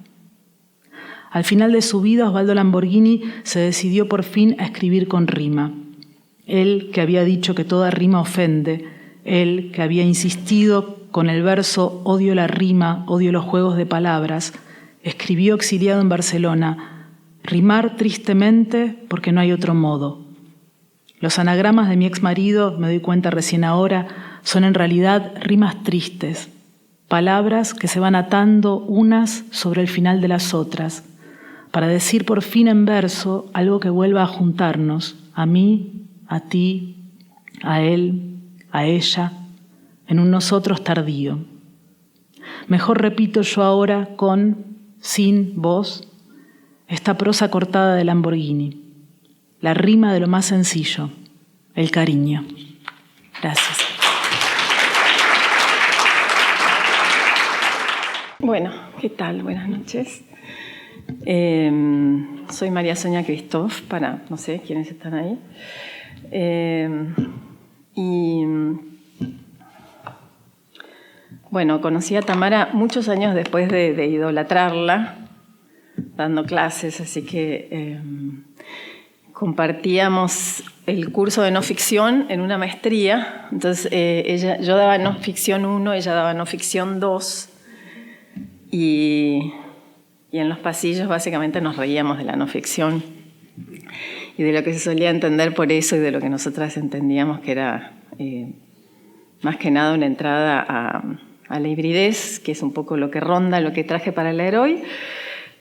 Al final de su vida, Osvaldo Lamborghini se decidió por fin a escribir con rima. Él, que había dicho que toda rima ofende, él, que había insistido con el verso «Odio la rima, odio los juegos de palabras», escribió exiliado en Barcelona: «Rimar tristemente porque no hay otro modo». Los anagramas de mi exmarido, me doy cuenta recién ahora, son en realidad rimas tristes, palabras que se van atando unas sobre el final de las otras, para decir por fin en verso algo que vuelva a juntarnos, a mí, a ti, a él, a ella, en un nosotros tardío. Mejor repito yo ahora con, sin, vos, esta prosa cortada de Lamborghini, la rima de lo más sencillo, el cariño. Gracias. Bueno, ¿qué tal? Buenas noches. Soy María Sonia Christoph, para no sé quiénes están ahí. Y bueno, conocí a Tamara muchos años después de idolatrarla, dando clases, así que compartíamos el curso de no ficción en una maestría. Entonces yo daba no ficción 1, ella daba no ficción 2, y en los pasillos básicamente nos reíamos de la no ficción y de lo que se solía entender por eso, y de lo que nosotras entendíamos que era más que nada una entrada a la hibridez, que es un poco lo que ronda lo que traje para leer hoy.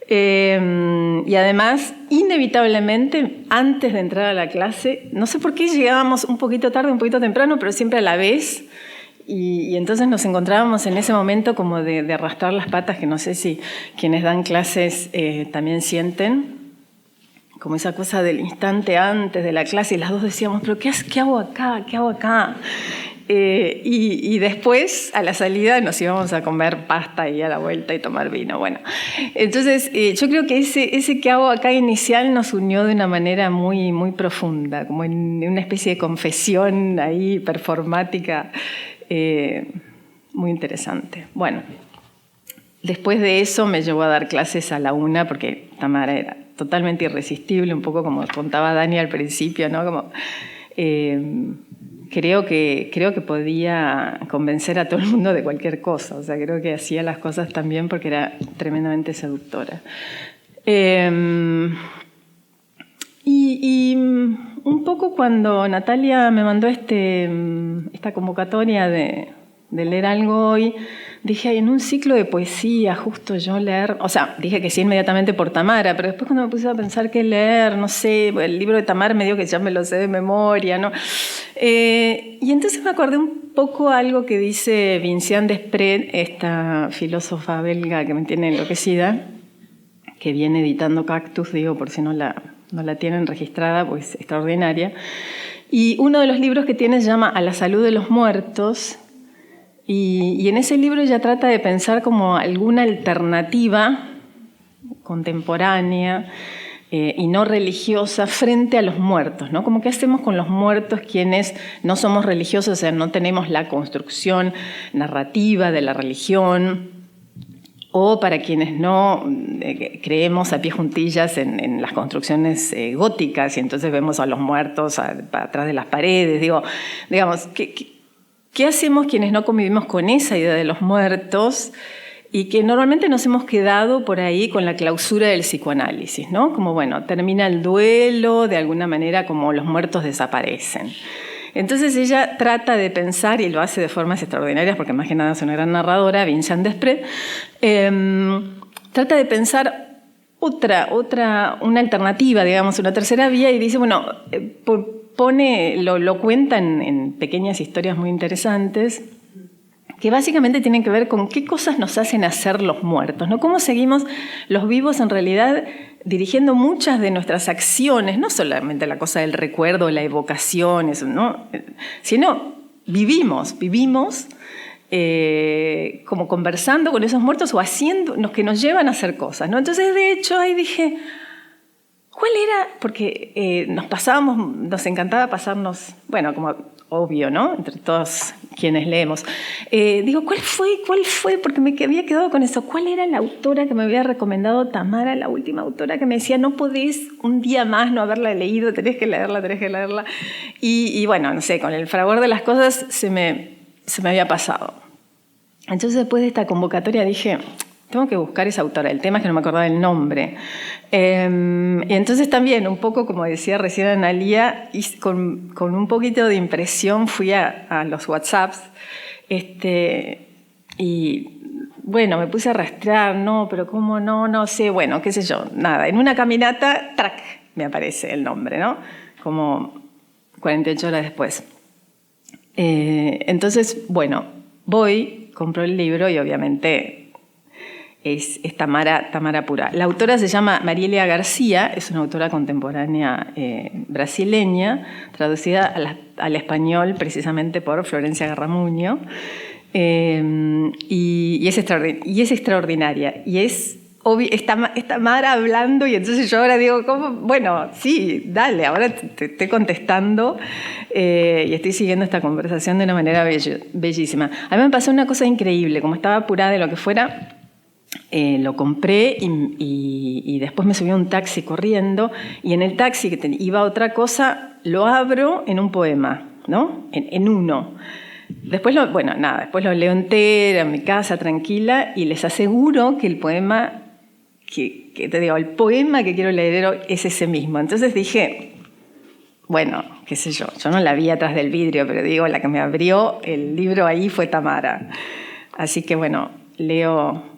Y además, inevitablemente, antes de entrar a la clase, no sé por qué llegábamos un poquito tarde, un poquito temprano, pero siempre a la vez, y entonces nos encontrábamos en ese momento como de arrastrar las patas, que no sé si quienes dan clases también sienten, como esa cosa del instante antes de la clase, y las dos decíamos, pero ¿qué hago acá? ¿Qué hago acá? Y después, a la salida, nos íbamos a comer pasta y a la vuelta y tomar vino. Bueno, entonces yo creo que ese ¿qué hago acá? Inicial nos unió de una manera muy, muy profunda, como en una especie de confesión ahí performática muy interesante. Bueno, después de eso me llevó a dar clases a la una, porque Tamara era totalmente irresistible, un poco como contaba Dani al principio, ¿no? Como, creo que podía convencer a todo el mundo de cualquier cosa, o sea, creo que hacía las cosas también porque era tremendamente seductora. Y un poco cuando Natalia me mandó esta convocatoria de leer algo hoy, dije, en un ciclo de poesía, justo yo leer, o sea, dije que sí inmediatamente por Tamara, pero después cuando me puse a pensar qué leer, no sé, el libro de Tamara me dio que ya me lo sé de memoria, ¿no? Y entonces me acordé un poco algo que dice Vinciane Desprez, esta filósofa belga que me tiene enloquecida, que viene editando Cactus, digo, por si no la tienen registrada, pues extraordinaria. Y uno de los libros que tiene se llama A la salud de los muertos, y en ese libro ella trata de pensar como alguna alternativa contemporánea y no religiosa frente a los muertos, ¿no? Como qué hacemos con los muertos quienes no somos religiosos, o sea, no tenemos la construcción narrativa de la religión, O para quienes no creemos a pie juntillas en las construcciones góticas y entonces vemos a los muertos atrás de las paredes. Digamos, ¿qué hacemos quienes no convivimos con esa idea de los muertos y que normalmente nos hemos quedado por ahí con la clausura del psicoanálisis, ¿no? Como, bueno, termina el duelo, de alguna manera como los muertos desaparecen. Entonces ella trata de pensar, y lo hace de formas extraordinarias, porque más que nada es una gran narradora, Vincent Desprez, trata de pensar una alternativa, digamos, una tercera vía, y dice, bueno, lo cuenta en pequeñas historias muy interesantes, que básicamente tienen que ver con qué cosas nos hacen hacer los muertos, ¿no? Cómo seguimos los vivos en realidad dirigiendo muchas de nuestras acciones, no solamente la cosa del recuerdo, la evocación, eso, ¿no? Sino vivimos como conversando con esos muertos o haciendo, que nos llevan a hacer cosas, ¿no? Entonces, de hecho, ahí dije, ¿cuál era? Porque nos encantaba pasarnos, bueno, como obvio, ¿no? Entre todos quienes leemos. ¿Cuál fue? Porque me había quedado con eso. ¿Cuál era la autora que me había recomendado Tamara, la última autora que me decía, no podés un día más no haberla leído, tenés que leerla? Y bueno, no sé, con el fragor de las cosas se me había pasado. Entonces, después de esta convocatoria dije, tengo que buscar esa autora. El tema es que no me acordaba el nombre. Y entonces también, un poco como decía recién Analía, con un poquito de impresión fui a los WhatsApps y bueno, me puse a rastrear, pero cómo no sé, bueno, qué sé yo, nada. En una caminata, ¡trac!, me aparece el nombre, ¿no? Como 48 horas después. Entonces, bueno, compro el libro y obviamente es Tamara pura. La autora se llama Marilia García, es una autora contemporánea brasileña, traducida al español precisamente por Florencia Garramuño, y es extraordinaria. Y está Tamara hablando y entonces yo ahora digo, ¿cómo? Bueno, sí, dale, ahora te estoy contestando y estoy siguiendo esta conversación de una manera bellísima. A mí me pasó una cosa increíble, como estaba apurada de lo que fuera, lo compré y después me subí a un taxi corriendo y en el taxi que iba a otra cosa lo abro en un poema, ¿no? En uno. Después después lo leo entero en mi casa tranquila y les aseguro que el poema el poema que quiero leer es ese mismo. Entonces dije, bueno, qué sé yo no la vi atrás del vidrio, pero la que me abrió el libro ahí fue Tamara. Así que bueno, leo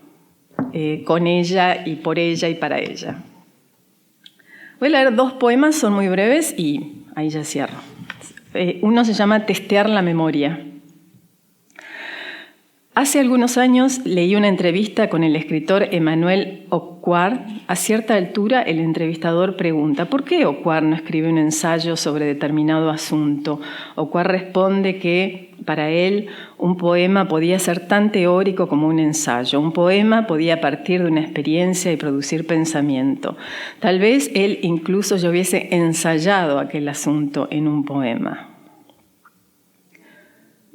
con ella y por ella y para ella. Voy a leer 2 poemas, son muy breves y ahí ya cierro. Uno se llama Testear la memoria. Hace algunos años leí una entrevista con el escritor Emmanuel Aucoir. A cierta altura el entrevistador pregunta, ¿por qué Aucoir no escribe un ensayo sobre determinado asunto? Aucoir responde que para él un poema podía ser tan teórico como un ensayo. Un poema podía partir de una experiencia y producir pensamiento. Tal vez él incluso ya hubiese ensayado aquel asunto en un poema.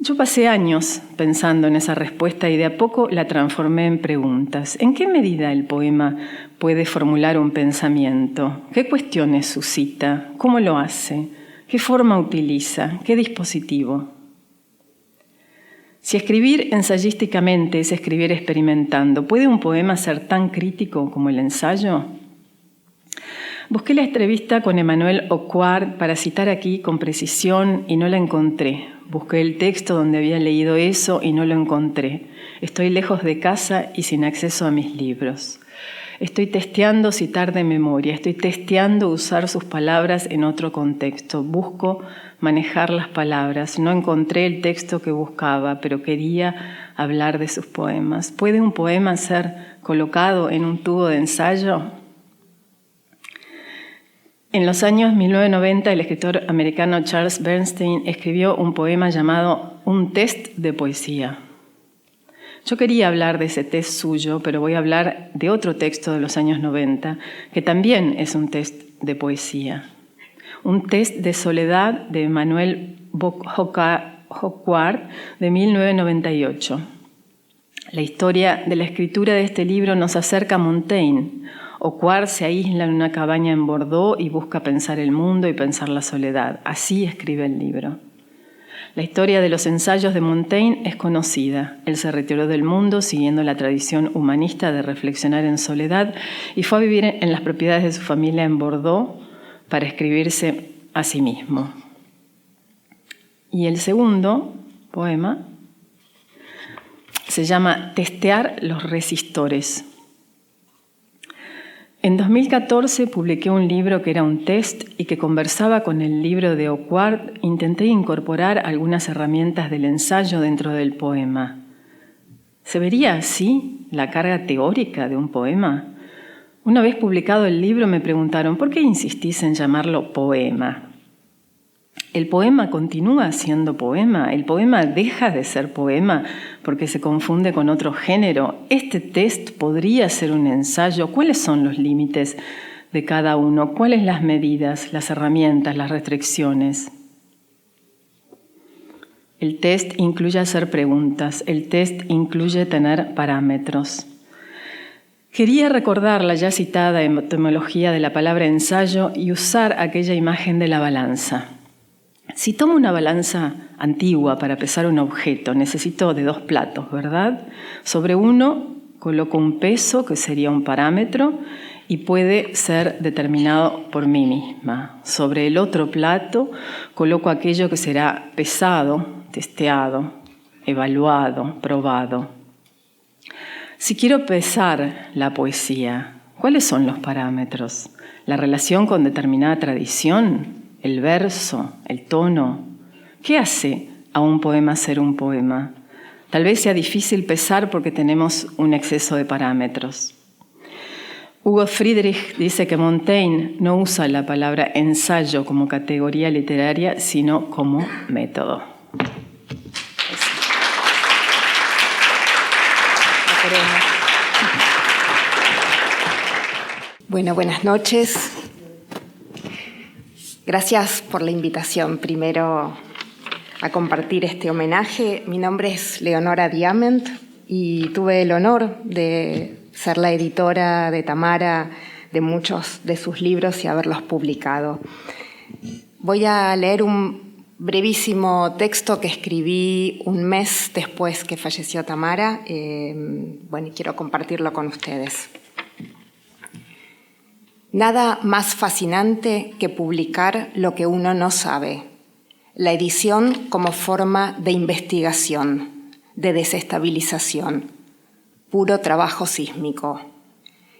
Yo pasé años pensando en esa respuesta y de a poco la transformé en preguntas. ¿En qué medida el poema puede formular un pensamiento? ¿Qué cuestiones suscita? ¿Cómo lo hace? ¿Qué forma utiliza? ¿Qué dispositivo? Si escribir ensayísticamente es escribir experimentando, ¿puede un poema ser tan crítico como el ensayo? Busqué la entrevista con Emmanuel Aucoir para citar aquí con precisión y no la encontré. Busqué el texto donde había leído eso y no lo encontré. Estoy lejos de casa y sin acceso a mis libros. Estoy testeando citar de memoria, estoy testeando usar sus palabras en otro contexto. Busco manejar las palabras. No encontré el texto que buscaba, pero quería hablar de sus poemas. ¿Puede un poema ser colocado en un tubo de ensayo? En los años 1990, el escritor americano Charles Bernstein escribió un poema llamado Un test de poesía. Yo quería hablar de ese test suyo, pero voy a hablar de otro texto de los años 90, que también es un test de poesía. Un test de soledad de Emmanuel Aucoir de 1998. La historia de la escritura de este libro nos acerca a Montaigne. Auquart se aísla en una cabaña en Bordeaux y busca pensar el mundo y pensar la soledad. Así escribe el libro. La historia de los ensayos de Montaigne es conocida. Él se retiró del mundo siguiendo la tradición humanista de reflexionar en soledad y fue a vivir en las propiedades de su familia en Bordeaux para escribirse a sí mismo. Y el segundo poema se llama Testear los resistores. En 2014 publiqué un libro que era un test y que conversaba con el libro de Auquart. Intenté incorporar algunas herramientas del ensayo dentro del poema. ¿Se vería así la carga teórica de un poema? Una vez publicado el libro me preguntaron, ¿por qué insistís en llamarlo poema? ¿El poema continúa siendo poema? ¿El poema deja de ser poema porque se confunde con otro género? ¿Este test podría ser un ensayo? ¿Cuáles son los límites de cada uno? ¿Cuáles las medidas, las herramientas, las restricciones? El test incluye hacer preguntas. El test incluye tener parámetros. Quería recordar la ya citada etimología de la palabra ensayo y usar aquella imagen de la balanza. Si tomo una balanza antigua para pesar un objeto, necesito de 2 platos, ¿verdad? Sobre uno coloco un peso, que sería un parámetro, y puede ser determinado por mí misma. Sobre el otro plato coloco aquello que será pesado, testeado, evaluado, probado. Si quiero pesar la poesía, ¿cuáles son los parámetros? ¿La relación con determinada tradición? ¿El verso? ¿El tono? ¿Qué hace a un poema ser un poema? Tal vez sea difícil pesar porque tenemos un exceso de parámetros. Hugo Friedrich dice que Montaigne no usa la palabra ensayo como categoría literaria, sino como método. Bueno, buenas noches. Gracias por la invitación, primero, a compartir este homenaje. Mi nombre es Leonora Diamant y tuve el honor de ser la editora de Tamara de muchos de sus libros y haberlos publicado. Voy a leer un brevísimo texto que escribí un mes después que falleció Tamara. Y quiero compartirlo con ustedes. Nada más fascinante que publicar lo que uno no sabe. La edición como forma de investigación, de desestabilización. Puro trabajo sísmico.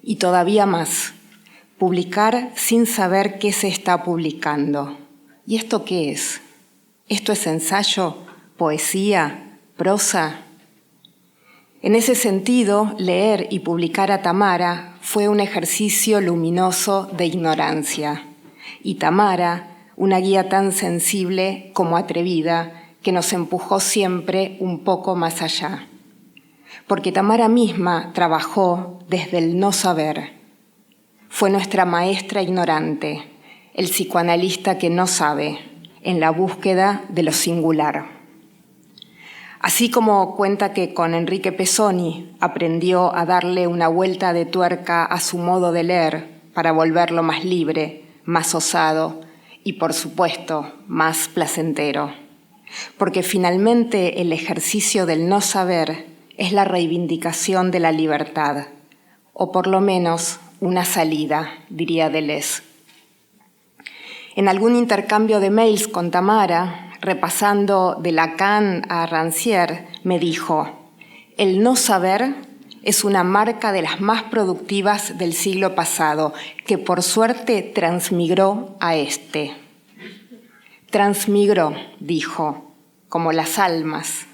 Y todavía más, publicar sin saber qué se está publicando. ¿Y esto qué es? ¿Esto es ensayo, poesía, prosa? En ese sentido, leer y publicar a Tamara fue un ejercicio luminoso de ignorancia. Y Tamara, una guía tan sensible como atrevida, que nos empujó siempre un poco más allá. Porque Tamara misma trabajó desde el no saber. Fue nuestra maestra ignorante, el psicoanalista que no sabe, en la búsqueda de lo singular. Así como cuenta que con Enrique Pesoni aprendió a darle una vuelta de tuerca a su modo de leer para volverlo más libre, más osado y, por supuesto, más placentero. Porque finalmente el ejercicio del no saber es la reivindicación de la libertad, o por lo menos una salida, diría Deleuze. En algún intercambio de mails con Tamara, repasando de Lacan a Rancière, me dijo: el no saber es una marca de las más productivas del siglo pasado, que por suerte transmigró a este. Transmigró, dijo, como las almas.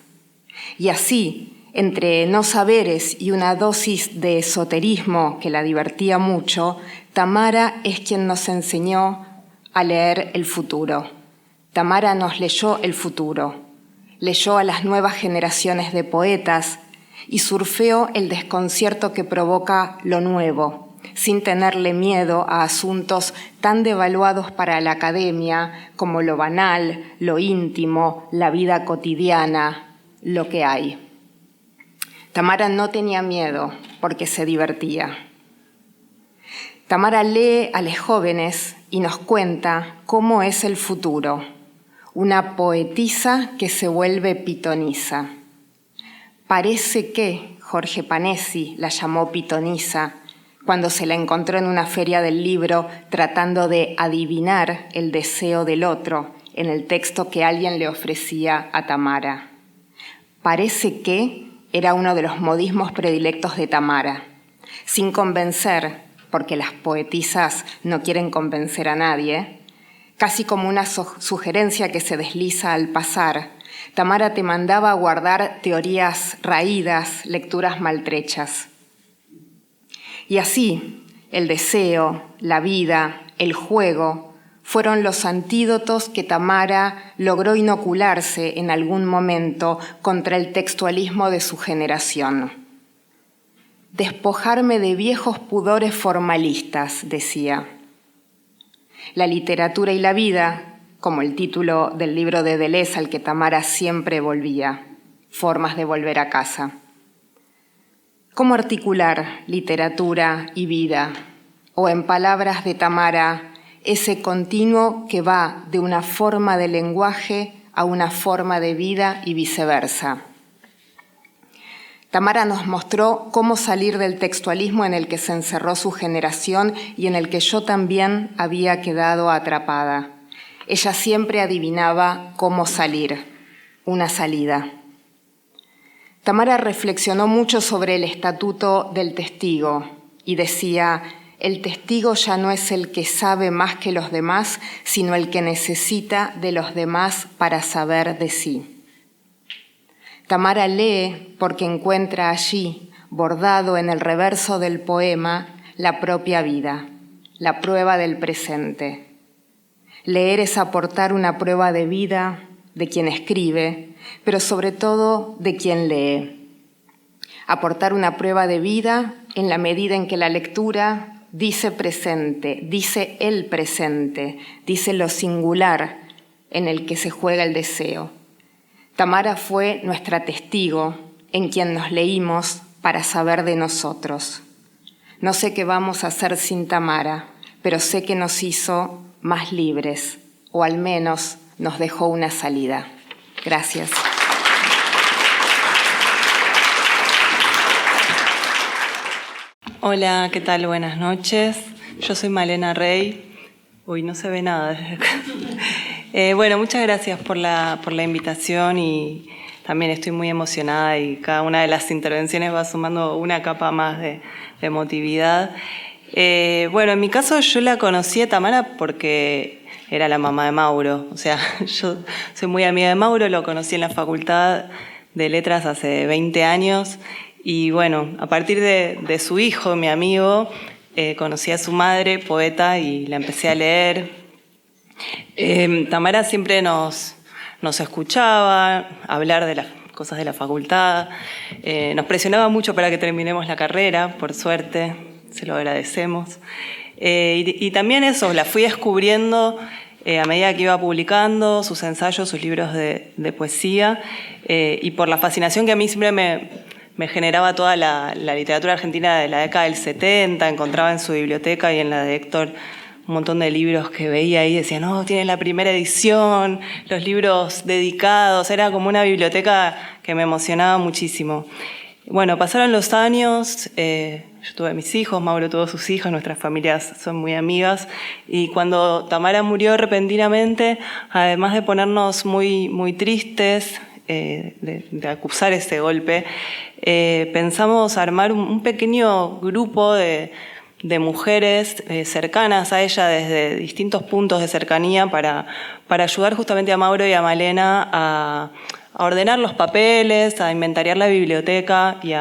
Y así, entre no saberes y una dosis de esoterismo que la divertía mucho, Tamara es quien nos enseñó a leer el futuro. Tamara nos leyó el futuro, leyó a las nuevas generaciones de poetas y surfeó el desconcierto que provoca lo nuevo, sin tenerle miedo a asuntos tan devaluados para la academia como lo banal, lo íntimo, la vida cotidiana, lo que hay. Tamara no tenía miedo porque se divertía. Tamara lee a los jóvenes y nos cuenta cómo es el futuro, una poetisa que se vuelve pitonisa. Parece que Jorge Panesi la llamó pitonisa cuando se la encontró en una feria del libro tratando de adivinar el deseo del otro en el texto que alguien le ofrecía a Tamara. Parece que era uno de los modismos predilectos de Tamara, sin convencer, porque las poetisas no quieren convencer a nadie, casi como una sugerencia que se desliza al pasar. Tamara te mandaba a guardar teorías raídas, lecturas maltrechas. Y así, el deseo, la vida, el juego, fueron los antídotos que Tamara logró inocularse en algún momento contra el textualismo de su generación. Despojarme de viejos pudores formalistas, decía. La literatura y la vida, como el título del libro de Deleuze al que Tamara siempre volvía, formas de volver a casa. ¿Cómo articular literatura y vida? O en palabras de Tamara, ese continuo que va de una forma de lenguaje a una forma de vida y viceversa. Tamara nos mostró cómo salir del textualismo en el que se encerró su generación y en el que yo también había quedado atrapada. Ella siempre adivinaba cómo salir, una salida. Tamara reflexionó mucho sobre el estatuto del testigo y decía: el testigo ya no es el que sabe más que los demás, sino el que necesita de los demás para saber de sí. Tamara lee porque encuentra allí, bordado en el reverso del poema, la propia vida, la prueba del presente. Leer es aportar una prueba de vida de quien escribe, pero sobre todo de quien lee. Aportar una prueba de vida en la medida en que la lectura dice presente, dice el presente, dice lo singular en el que se juega el deseo. Tamara fue nuestra testigo en quien nos leímos para saber de nosotros. No sé qué vamos a hacer sin Tamara, pero sé que nos hizo más libres, o al menos nos dejó una salida. Gracias. Hola, ¿qué tal? Buenas noches. Yo soy Malena Rey. Uy, no se ve nada desde acá. Bueno, muchas gracias por la invitación y también estoy muy emocionada y cada una de las intervenciones va sumando una capa más de emotividad. Bueno, en mi caso yo la conocí a Tamara porque era la mamá de Mauro. O sea, yo soy muy amiga de Mauro, lo conocí en la Facultad de Letras hace 20 años y bueno, a partir de su hijo, mi amigo, conocí a su madre, poeta, y la empecé a leer. Tamara siempre nos escuchaba hablar de las cosas de la facultad, nos presionaba mucho para que terminemos la carrera, por suerte, se lo agradecemos. Y también eso, la fui descubriendo a medida que iba publicando sus ensayos, sus libros de poesía, y por la fascinación que a mí siempre me generaba toda la literatura argentina de la década del 70, encontraba en su biblioteca y en la de Héctor un montón de libros que veía ahí, decía, no, tiene la primera edición, los libros dedicados, era como una biblioteca que me emocionaba muchísimo. Bueno, pasaron los años, yo tuve mis hijos, Mauro tuvo sus hijos, nuestras familias son muy amigas, y cuando Tamara murió repentinamente, además de ponernos muy, muy tristes, de acusar ese golpe, pensamos armar un pequeño grupo de mujeres cercanas a ella desde distintos puntos de cercanía para ayudar justamente a Mauro y a Malena a ordenar los papeles, a inventariar la biblioteca y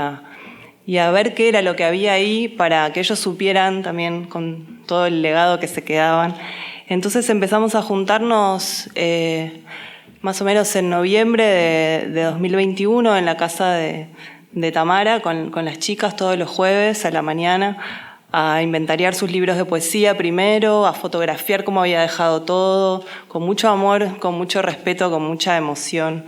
a ver qué era lo que había ahí para que ellos supieran también con todo el legado que se quedaban. Entonces empezamos a juntarnos más o menos en noviembre de 2021 en la casa de Tamara con las chicas todos los jueves a la mañana, a inventariar sus libros de poesía primero, a fotografiar cómo había dejado todo, con mucho amor, con mucho respeto, con mucha emoción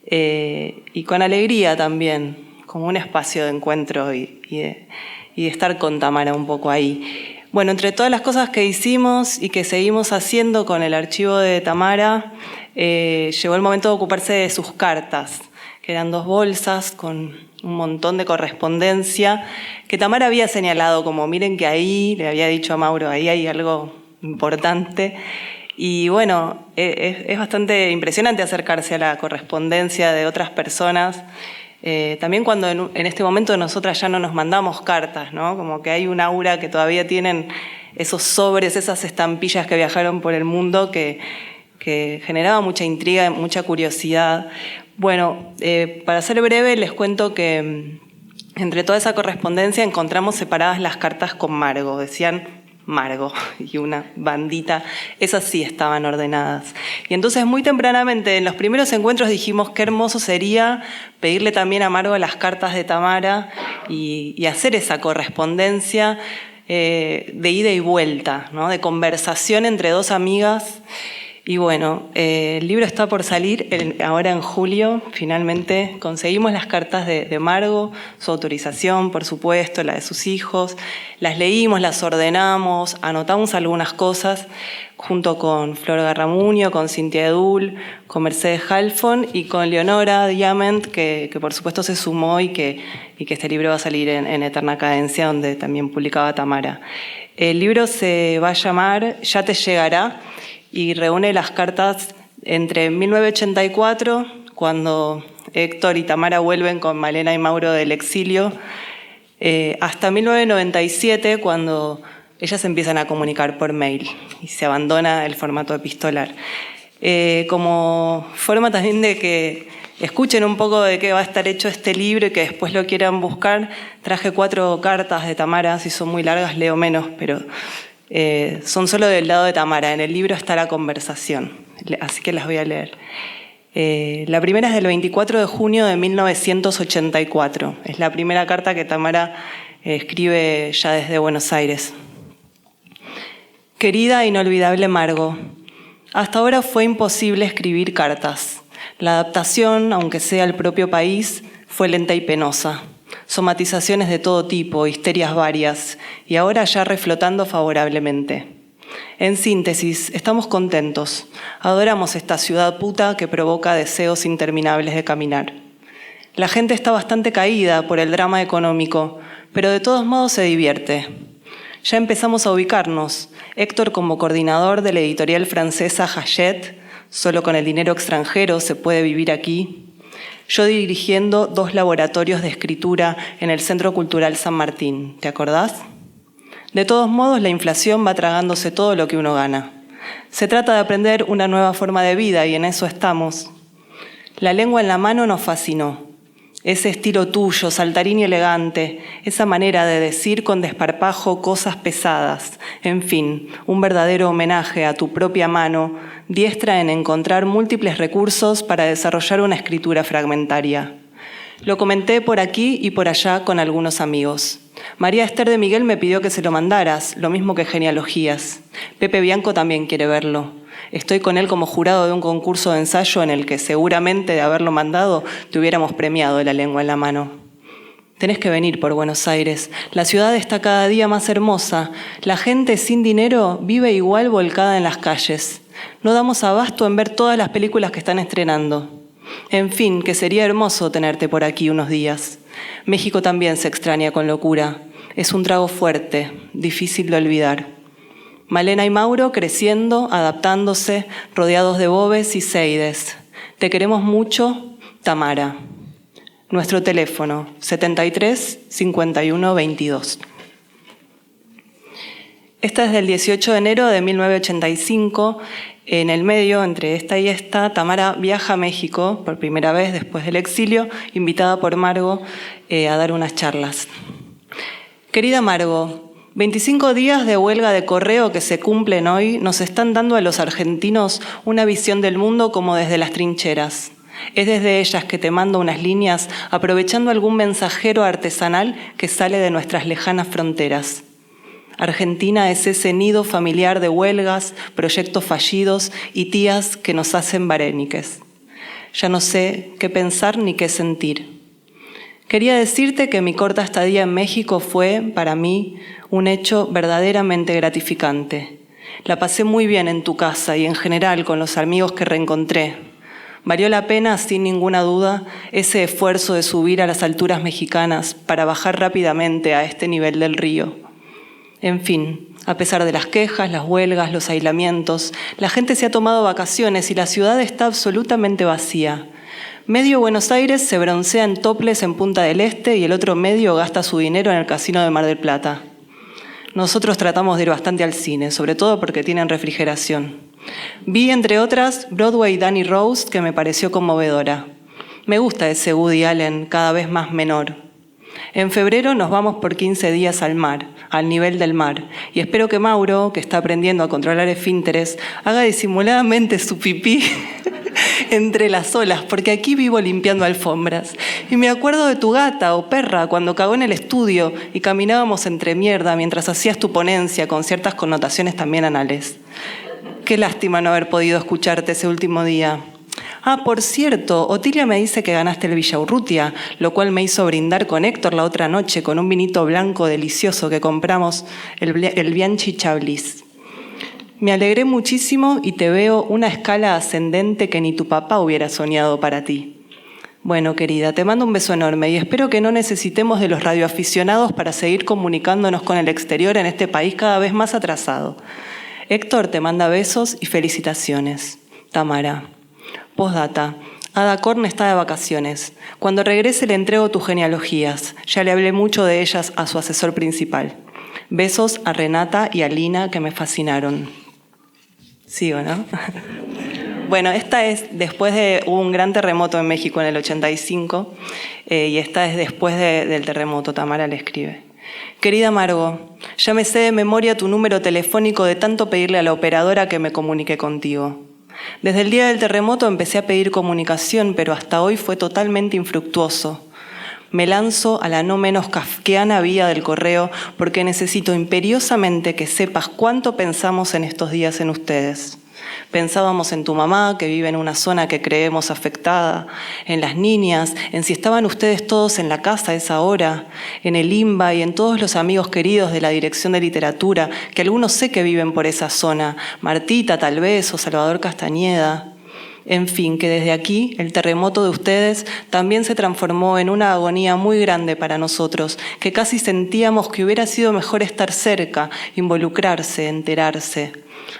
y con alegría también, como un espacio de encuentro y de estar con Tamara un poco ahí. Bueno, entre todas las cosas que hicimos y que seguimos haciendo con el archivo de Tamara, llegó el momento de ocuparse de sus cartas, que eran 2 bolsas con un montón de correspondencia, que Tamara había señalado como, miren que ahí, le había dicho a Mauro, ahí hay algo importante. Y bueno, es bastante impresionante acercarse a la correspondencia de otras personas, también cuando en este momento nosotras ya no nos mandamos cartas, ¿no? Como que hay un aura que todavía tienen esos sobres, esas estampillas que viajaron por el mundo que generaba mucha intriga, mucha curiosidad. Bueno, para ser breve les cuento que entre toda esa correspondencia encontramos separadas las cartas con Margo, decían Margo y una bandita, esas sí estaban ordenadas. Y entonces muy tempranamente en los primeros encuentros dijimos qué hermoso sería pedirle también a Margo las cartas de Tamara y hacer esa correspondencia de ida y vuelta, ¿no? De conversación entre 2 amigas. Y bueno, el libro está por salir ahora en julio. Finalmente conseguimos las cartas de Margo, su autorización, por supuesto, la de sus hijos. Las leímos, las ordenamos, anotamos algunas cosas junto con Flor Garramuño, con Cintia Edul, con Mercedes Halfon y con Leonora Diamant, que por supuesto se sumó y que este libro va a salir en Eterna Cadencia, donde también publicaba Tamara. El libro se va a llamar Ya te llegará, y reúne las cartas entre 1984, cuando Héctor y Tamara vuelven con Malena y Mauro del exilio, hasta 1997, cuando ellas empiezan a comunicar por mail y se abandona el formato epistolar. Como forma también de que escuchen un poco de qué va a estar hecho este libro y que después lo quieran buscar, traje 4 cartas de Tamara. Si son muy largas leo menos, pero son solo del lado de Tamara. En el libro está la conversación, así que las voy a leer. La primera es del 24 de junio de 1984. Es la primera carta que Tamara escribe ya desde Buenos Aires. Querida e inolvidable Margo, hasta ahora fue imposible escribir cartas. La adaptación, aunque sea al propio país, fue lenta y penosa. Somatizaciones de todo tipo, histerias varias, y ahora ya reflotando favorablemente. En síntesis, estamos contentos. Adoramos esta ciudad puta que provoca deseos interminables de caminar. La gente está bastante caída por el drama económico, pero de todos modos se divierte. Ya empezamos a ubicarnos. Héctor como coordinador de la editorial francesa Hachette, solo con el dinero extranjero se puede vivir aquí. Yo dirigiendo 2 laboratorios de escritura en el Centro Cultural San Martín, ¿te acordás? De todos modos, la inflación va tragándose todo lo que uno gana. Se trata de aprender una nueva forma de vida y en eso estamos. La lengua en la mano nos fascinó. Ese estilo tuyo, saltarín y elegante, esa manera de decir con desparpajo cosas pesadas, en fin, un verdadero homenaje a tu propia mano, diestra en encontrar múltiples recursos para desarrollar una escritura fragmentaria. Lo comenté por aquí y por allá con algunos amigos. María Esther de Miguel me pidió que se lo mandaras, lo mismo que Genealogías. Pepe Bianco también quiere verlo. Estoy con él como jurado de un concurso de ensayo en el que seguramente de haberlo mandado te hubiéramos premiado La lengua en la mano. Tenés que venir por Buenos Aires. La ciudad está cada día más hermosa. La gente sin dinero vive igual volcada en las calles. No damos abasto en ver todas las películas que están estrenando. En fin, que sería hermoso tenerte por aquí unos días. México también se extraña con locura. Es un trago fuerte, difícil de olvidar. Malena y Mauro creciendo, adaptándose, rodeados de bobes y seides. Te queremos mucho, Tamara. Nuestro teléfono, 73 51 22. Esta es del 18 de enero de 1985. En el medio, entre esta y esta, Tamara viaja a México por primera vez después del exilio, invitada por Margo a dar unas charlas. Querida Margo, 25 días de huelga de correo que se cumplen hoy nos están dando a los argentinos una visión del mundo como desde las trincheras. Es desde ellas que te mando unas líneas aprovechando algún mensajero artesanal que sale de nuestras lejanas fronteras. Argentina es ese nido familiar de huelgas, proyectos fallidos y tías que nos hacen varéniques. Ya no sé qué pensar ni qué sentir. Quería decirte que mi corta estadía en México fue, para mí, un hecho verdaderamente gratificante. La pasé muy bien en tu casa y en general con los amigos que reencontré. Valió la pena, sin ninguna duda, ese esfuerzo de subir a las alturas mexicanas para bajar rápidamente a este nivel del río. En fin, a pesar de las quejas, las huelgas, los aislamientos, la gente se ha tomado vacaciones y la ciudad está absolutamente vacía. Medio Buenos Aires se broncea en toples en Punta del Este y el otro medio gasta su dinero en el casino de Mar del Plata. Nosotros tratamos de ir bastante al cine, sobre todo porque tienen refrigeración. Vi, entre otras, Broadway Danny Rose, que me pareció conmovedora. Me gusta ese Woody Allen, cada vez más menor. En febrero nos vamos por 15 días al mar, al nivel del mar, y espero que Mauro, que está aprendiendo a controlar esfínteres, haga disimuladamente su pipí entre las olas, porque aquí vivo limpiando alfombras. Y me acuerdo de tu gata o perra cuando cagó en el estudio y caminábamos entre mierda mientras hacías tu ponencia con ciertas connotaciones también anales. Qué lástima no haber podido escucharte ese último día. Ah, por cierto, Otilia me dice que ganaste el Villaurrutia, lo cual me hizo brindar con Héctor la otra noche con un vinito blanco delicioso que compramos, el Bianchi Chablis. Me alegré muchísimo y te veo una escala ascendente que ni tu papá hubiera soñado para ti. Bueno, querida, te mando un beso enorme y espero que no necesitemos de los radioaficionados para seguir comunicándonos con el exterior en este país cada vez más atrasado. Héctor te manda besos y felicitaciones. Tamara. Postdata. Ada Korn está de vacaciones. Cuando regrese le entrego tus genealogías. Ya le hablé mucho de ellas a su asesor principal. Besos a Renata y a Lina que me fascinaron. ¿Sigo, no? Bueno, esta es después de un gran terremoto en México en el 85 y esta es después del terremoto. Tamara le escribe. Querida Margo, ya me sé de memoria tu número telefónico de tanto pedirle a la operadora que me comunique contigo. Desde el día del terremoto empecé a pedir comunicación, pero hasta hoy fue totalmente infructuoso. Me lanzo a la no menos kafkiana vía del correo porque necesito imperiosamente que sepas cuánto pensamos en estos días en ustedes. Pensábamos en tu mamá, que vive en una zona que creemos afectada, en las niñas, en si estaban ustedes todos en la casa a esa hora, en el IMBA y en todos los amigos queridos de la Dirección de Literatura, que algunos sé que viven por esa zona, Martita tal vez o Salvador Castañeda. En fin, que desde aquí el terremoto de ustedes también se transformó en una agonía muy grande para nosotros, que casi sentíamos que hubiera sido mejor estar cerca, involucrarse, enterarse.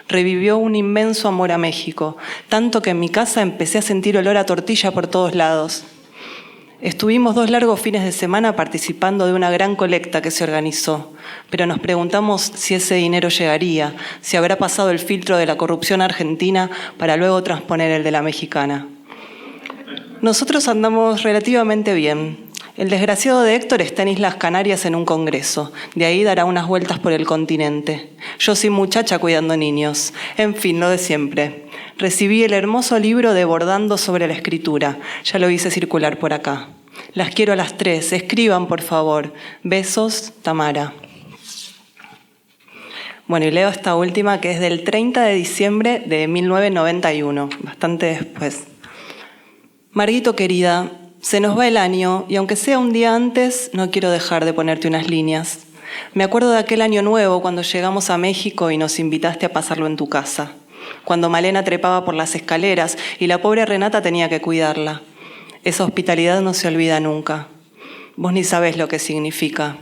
Revivió un inmenso amor a México, tanto que en mi casa empecé a sentir olor a tortilla por todos lados. Estuvimos 2 largos fines de semana participando de una gran colecta que se organizó, pero nos preguntamos si ese dinero llegaría, si habrá pasado el filtro de la corrupción argentina para luego transponer el de la mexicana. Nosotros andamos relativamente bien. El desgraciado de Héctor está en Islas Canarias en un congreso. De ahí dará unas vueltas por el continente. Yo soy muchacha cuidando niños. En fin, lo de siempre. Recibí el hermoso libro de Bordando sobre la escritura. Ya lo hice circular por acá. Las quiero a las 3. Escriban, por favor. Besos, Tamara. Bueno, y leo esta última que es del 30 de diciembre de 1991, bastante después. Marguito querida, se nos va el año y aunque sea un día antes, no quiero dejar de ponerte unas líneas. Me acuerdo de aquel año nuevo cuando llegamos a México y nos invitaste a pasarlo en tu casa. Cuando Malena trepaba por las escaleras y la pobre Renata tenía que cuidarla. Esa hospitalidad no se olvida nunca. Vos ni sabés lo que significa.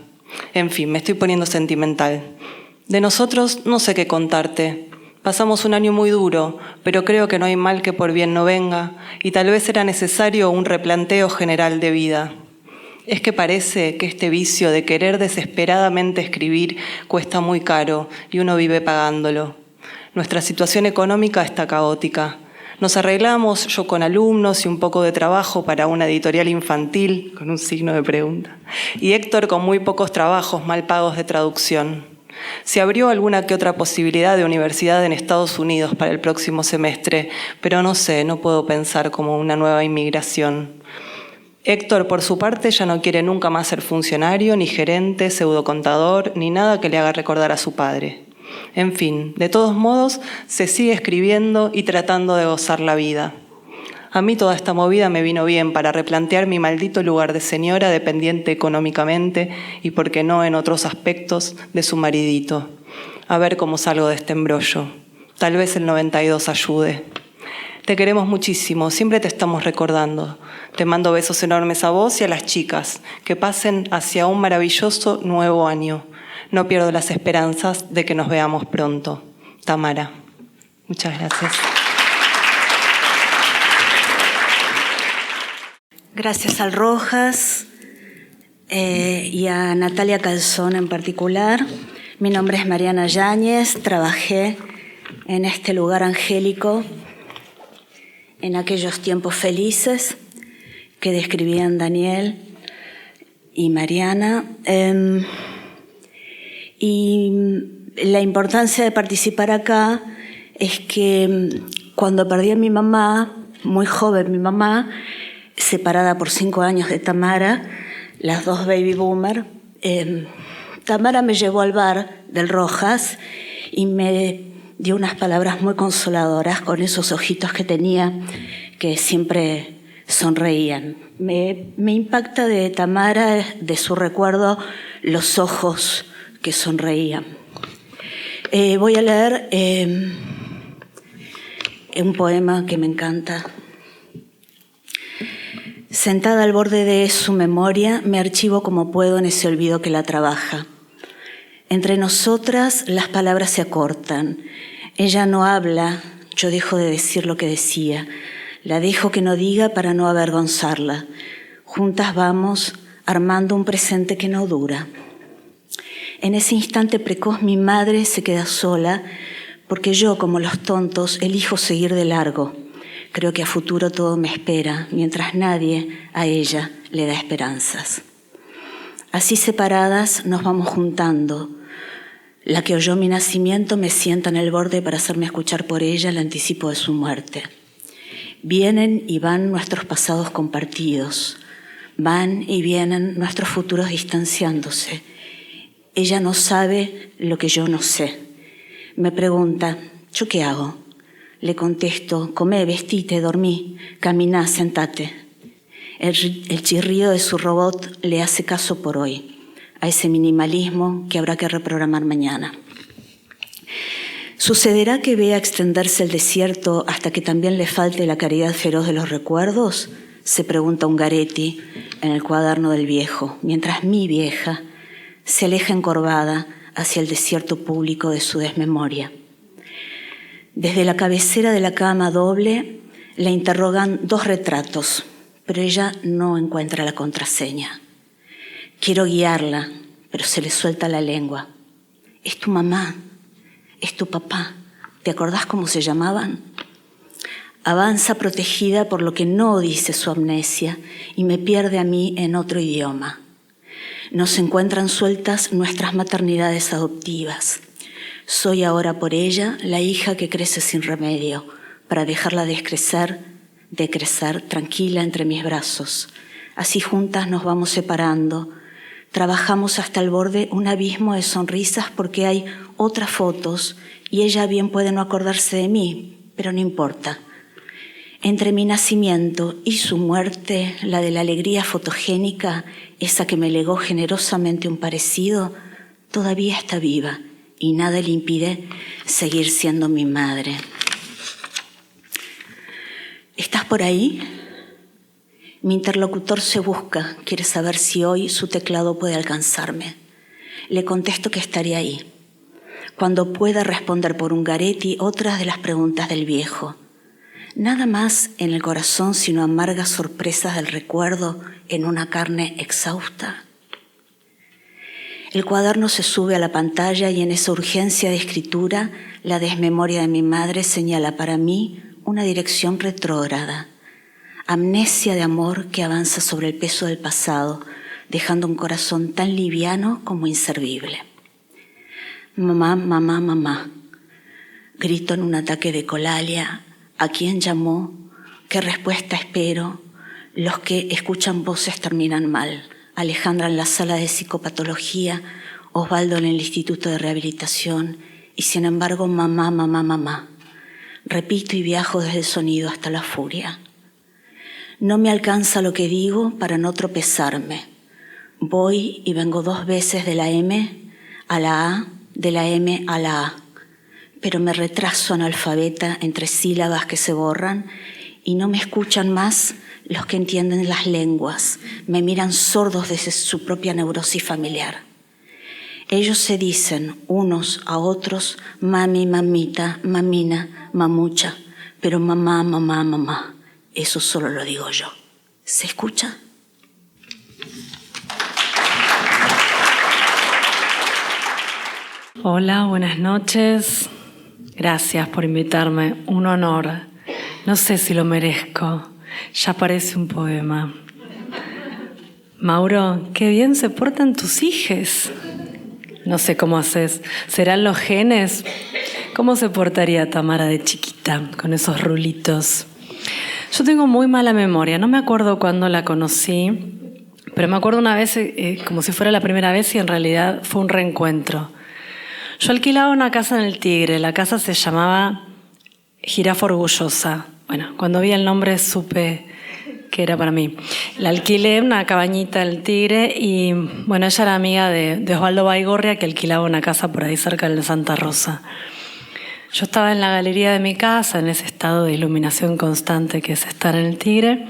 En fin, me estoy poniendo sentimental. De nosotros no sé qué contarte. Pasamos un año muy duro, pero creo que no hay mal que por bien no venga, y tal vez era necesario un replanteo general de vida. Es que parece que este vicio de querer desesperadamente escribir cuesta muy caro y uno vive pagándolo. Nuestra situación económica está caótica. Nos arreglamos, yo con alumnos y un poco de trabajo para una editorial infantil, con un signo de pregunta, y Héctor con muy pocos trabajos mal pagos de traducción. Se abrió alguna que otra posibilidad de universidad en Estados Unidos para el próximo semestre, pero no sé, no puedo pensar como una nueva inmigración. Héctor, por su parte, ya no quiere nunca más ser funcionario, ni gerente, pseudocontador, ni nada que le haga recordar a su padre. En fin, de todos modos, se sigue escribiendo y tratando de gozar la vida. A mí toda esta movida me vino bien para replantear mi maldito lugar de señora dependiente económicamente y, por qué no, en otros aspectos de su maridito. A ver cómo salgo de este embrollo. Tal vez el 92 ayude. Te queremos muchísimo, siempre te estamos recordando. Te mando besos enormes a vos y a las chicas. Que pasen hacia un maravilloso nuevo año. No pierdo las esperanzas de que nos veamos pronto. Tamara. Muchas gracias. Gracias al Rojas y a Natalia Calzón en particular. Mi nombre es Mariana Yáñez, trabajé en este lugar angélico en aquellos tiempos felices que describían Daniel y Mariana. Y la importancia de participar acá es que cuando perdí a mi mamá, muy joven mi mamá, separada por 5 años de Tamara, las dos baby boomer, Tamara me llevó al bar del Rojas y me dio unas palabras muy consoladoras con esos ojitos que tenía que siempre sonreían. Me impacta de Tamara, de su recuerdo, los ojos que sonreían. Voy a leer un poema que me encanta. Sentada al borde de su memoria, me archivo como puedo en ese olvido que la trabaja. Entre nosotras las palabras se acortan. Ella no habla, yo dejo de decir lo que decía. La dejo que no diga para no avergonzarla. Juntas vamos armando un presente que no dura. En ese instante precoz mi madre se queda sola porque yo, como los tontos, elijo seguir de largo. Creo que a futuro todo me espera, mientras nadie a ella le da esperanzas. Así separadas nos vamos juntando. La que oyó mi nacimiento me sienta en el borde para hacerme escuchar por ella el anticipo de su muerte. Vienen y van nuestros pasados compartidos. Van y vienen nuestros futuros distanciándose. Ella no sabe lo que yo no sé. Me pregunta, ¿yo qué hago? Le contesto, comé, vestite, dormí, caminá, sentate. El chirrido de su robot le hace caso por hoy, a ese minimalismo que habrá que reprogramar mañana. ¿Sucederá que vea extenderse el desierto hasta que también le falte la caridad feroz de los recuerdos? Se pregunta Ungaretti en el cuaderno del viejo, mientras mi vieja se aleja encorvada hacia el desierto público de su desmemoria. Desde la cabecera de la cama doble la interrogan 2 retratos, pero ella no encuentra la contraseña. Quiero guiarla, pero se le suelta la lengua. ¿Es tu mamá? ¿Es tu papá? ¿Te acordás cómo se llamaban? Avanza protegida por lo que no dice su amnesia y me pierde a mí en otro idioma. Nos encuentran sueltas nuestras maternidades adoptivas. Soy ahora por ella la hija que crece sin remedio, para dejarla de crecer tranquila entre mis brazos. Así juntas nos vamos separando. Trabajamos hasta el borde un abismo de sonrisas porque hay otras fotos y ella bien puede no acordarse de mí, pero no importa. Entre mi nacimiento y su muerte, la de la alegría fotogénica, esa que me legó generosamente un parecido, todavía está viva. Y nada le impide seguir siendo mi madre. ¿Estás por ahí? Mi interlocutor se busca, quiere saber si hoy su teclado puede alcanzarme. Le contesto que estaré ahí. Cuando pueda responder por Ungaretti otras de las preguntas del viejo. Nada más en el corazón sino amargas sorpresas del recuerdo en una carne exhausta. El cuaderno se sube a la pantalla y en esa urgencia de escritura, la desmemoria de mi madre señala para mí una dirección retrógrada. Amnesia de amor que avanza sobre el peso del pasado, dejando un corazón tan liviano como inservible. Mamá, mamá, mamá. Grito en un ataque de colalia. ¿A quién llamó? ¿Qué respuesta espero? Los que escuchan voces terminan mal. Alejandra en la sala de psicopatología, Osvaldo en el Instituto de Rehabilitación y sin embargo mamá, mamá, mamá. Repito y viajo desde el sonido hasta la furia. No me alcanza lo que digo para no tropezarme. Voy y vengo 2 veces de la M a la A, de la M a la A. Pero me retraso analfabeta entre sílabas que se borran y no me escuchan más los que entienden las lenguas. Me miran sordos desde su propia neurosis familiar. Ellos se dicen unos a otros mami, mamita, mamina, mamucha, pero mamá, mamá, mamá. Eso solo lo digo yo. ¿Se escucha? Hola, buenas noches. Gracias por invitarme. Un honor. No sé si lo merezco. Ya parece un poema. Mauro, qué bien se portan tus hijes. No sé cómo haces. ¿Serán los genes? ¿Cómo se portaría Tamara de chiquita con esos rulitos? Yo tengo muy mala memoria. No me acuerdo cuándo la conocí, pero me acuerdo una vez como si fuera la primera vez y en realidad fue un reencuentro. Yo alquilaba una casa en el Tigre. La casa se llamaba Jirafa Orgullosa. Bueno, cuando vi el nombre supe que era para mí. La alquilé en una cabañita en el Tigre y, bueno, ella era amiga de Osvaldo Baigorria, que alquilaba una casa por ahí cerca de Santa Rosa. Yo estaba en la galería de mi casa, en ese estado de iluminación constante que es estar en el Tigre,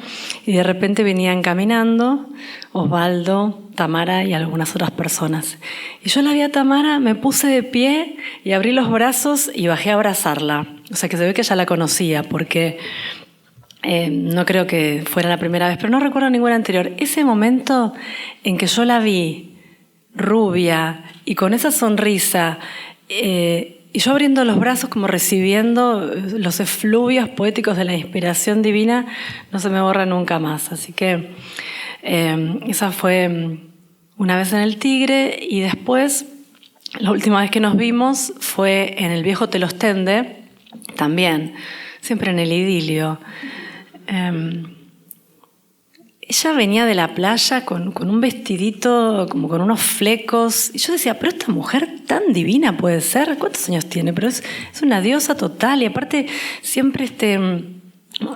y de repente venían caminando Osvaldo, Tamara y algunas otras personas. Y yo la vi a Tamara, me puse de pie y abrí los brazos y bajé a abrazarla. O sea que se ve que ya la conocía, porque no creo que fuera la primera vez, pero no recuerdo ninguna anterior. Ese momento en que yo la vi rubia y con esa sonrisa, y yo abriendo los brazos como recibiendo los efluvios poéticos de la inspiración divina, no se me borra nunca más. Así que esa fue una vez en el Tigre, y después, la última vez que nos vimos fue en el viejo Telostende, también, siempre en el idilio. Ella venía de la playa con un vestidito, como con unos flecos. Y yo decía, pero esta mujer tan divina puede ser. ¿Cuántos años tiene? Pero es una diosa total. Y aparte, siempre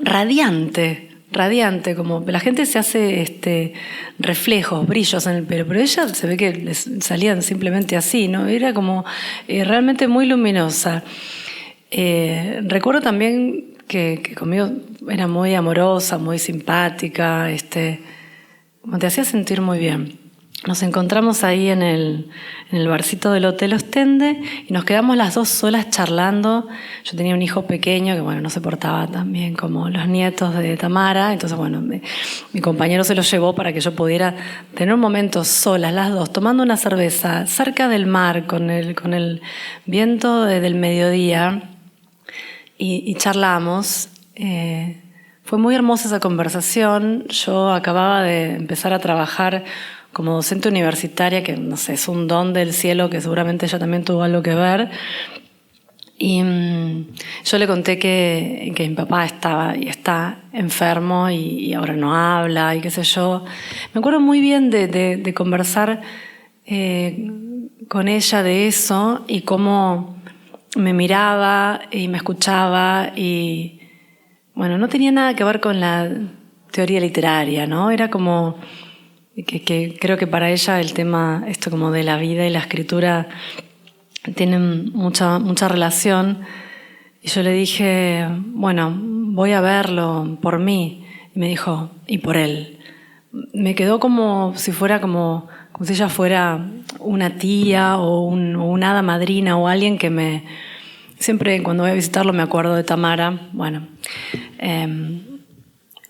radiante, como la gente se hace reflejos, brillos en el pelo. Pero ella se ve que les salían simplemente así, ¿no? Era como realmente muy luminosa. Recuerdo también que conmigo era muy amorosa, muy simpática, como te hacía sentir muy bien. Nos encontramos ahí en el barcito del Hotel Ostende y nos quedamos las dos solas charlando. Yo tenía un hijo pequeño que, bueno, no se portaba tan bien como los nietos de Tamara, entonces, bueno, mi compañero se lo llevó para que yo pudiera tener un momento solas, las dos, tomando una cerveza cerca del mar, con el viento del mediodía, y charlamos. Fue muy hermosa esa conversación. Yo acababa de empezar a trabajar como docente universitaria, que no sé, es un don del cielo que seguramente ella también tuvo algo que ver. Y yo le conté que mi papá estaba y está enfermo y ahora no habla y qué sé yo. Me acuerdo muy bien de conversar con ella de eso y cómo me miraba y me escuchaba y, bueno, no tenía nada que ver con la teoría literaria, ¿no? Era como que creo que para ella el tema esto como de la vida y la escritura tienen mucha relación. Y yo le dije, bueno, voy a verlo por mí. Y me dijo, y por él. Me quedó como si fuera como si ella fuera una tía o una hada madrina o alguien que siempre cuando voy a visitarlo me acuerdo de Tamara. Bueno,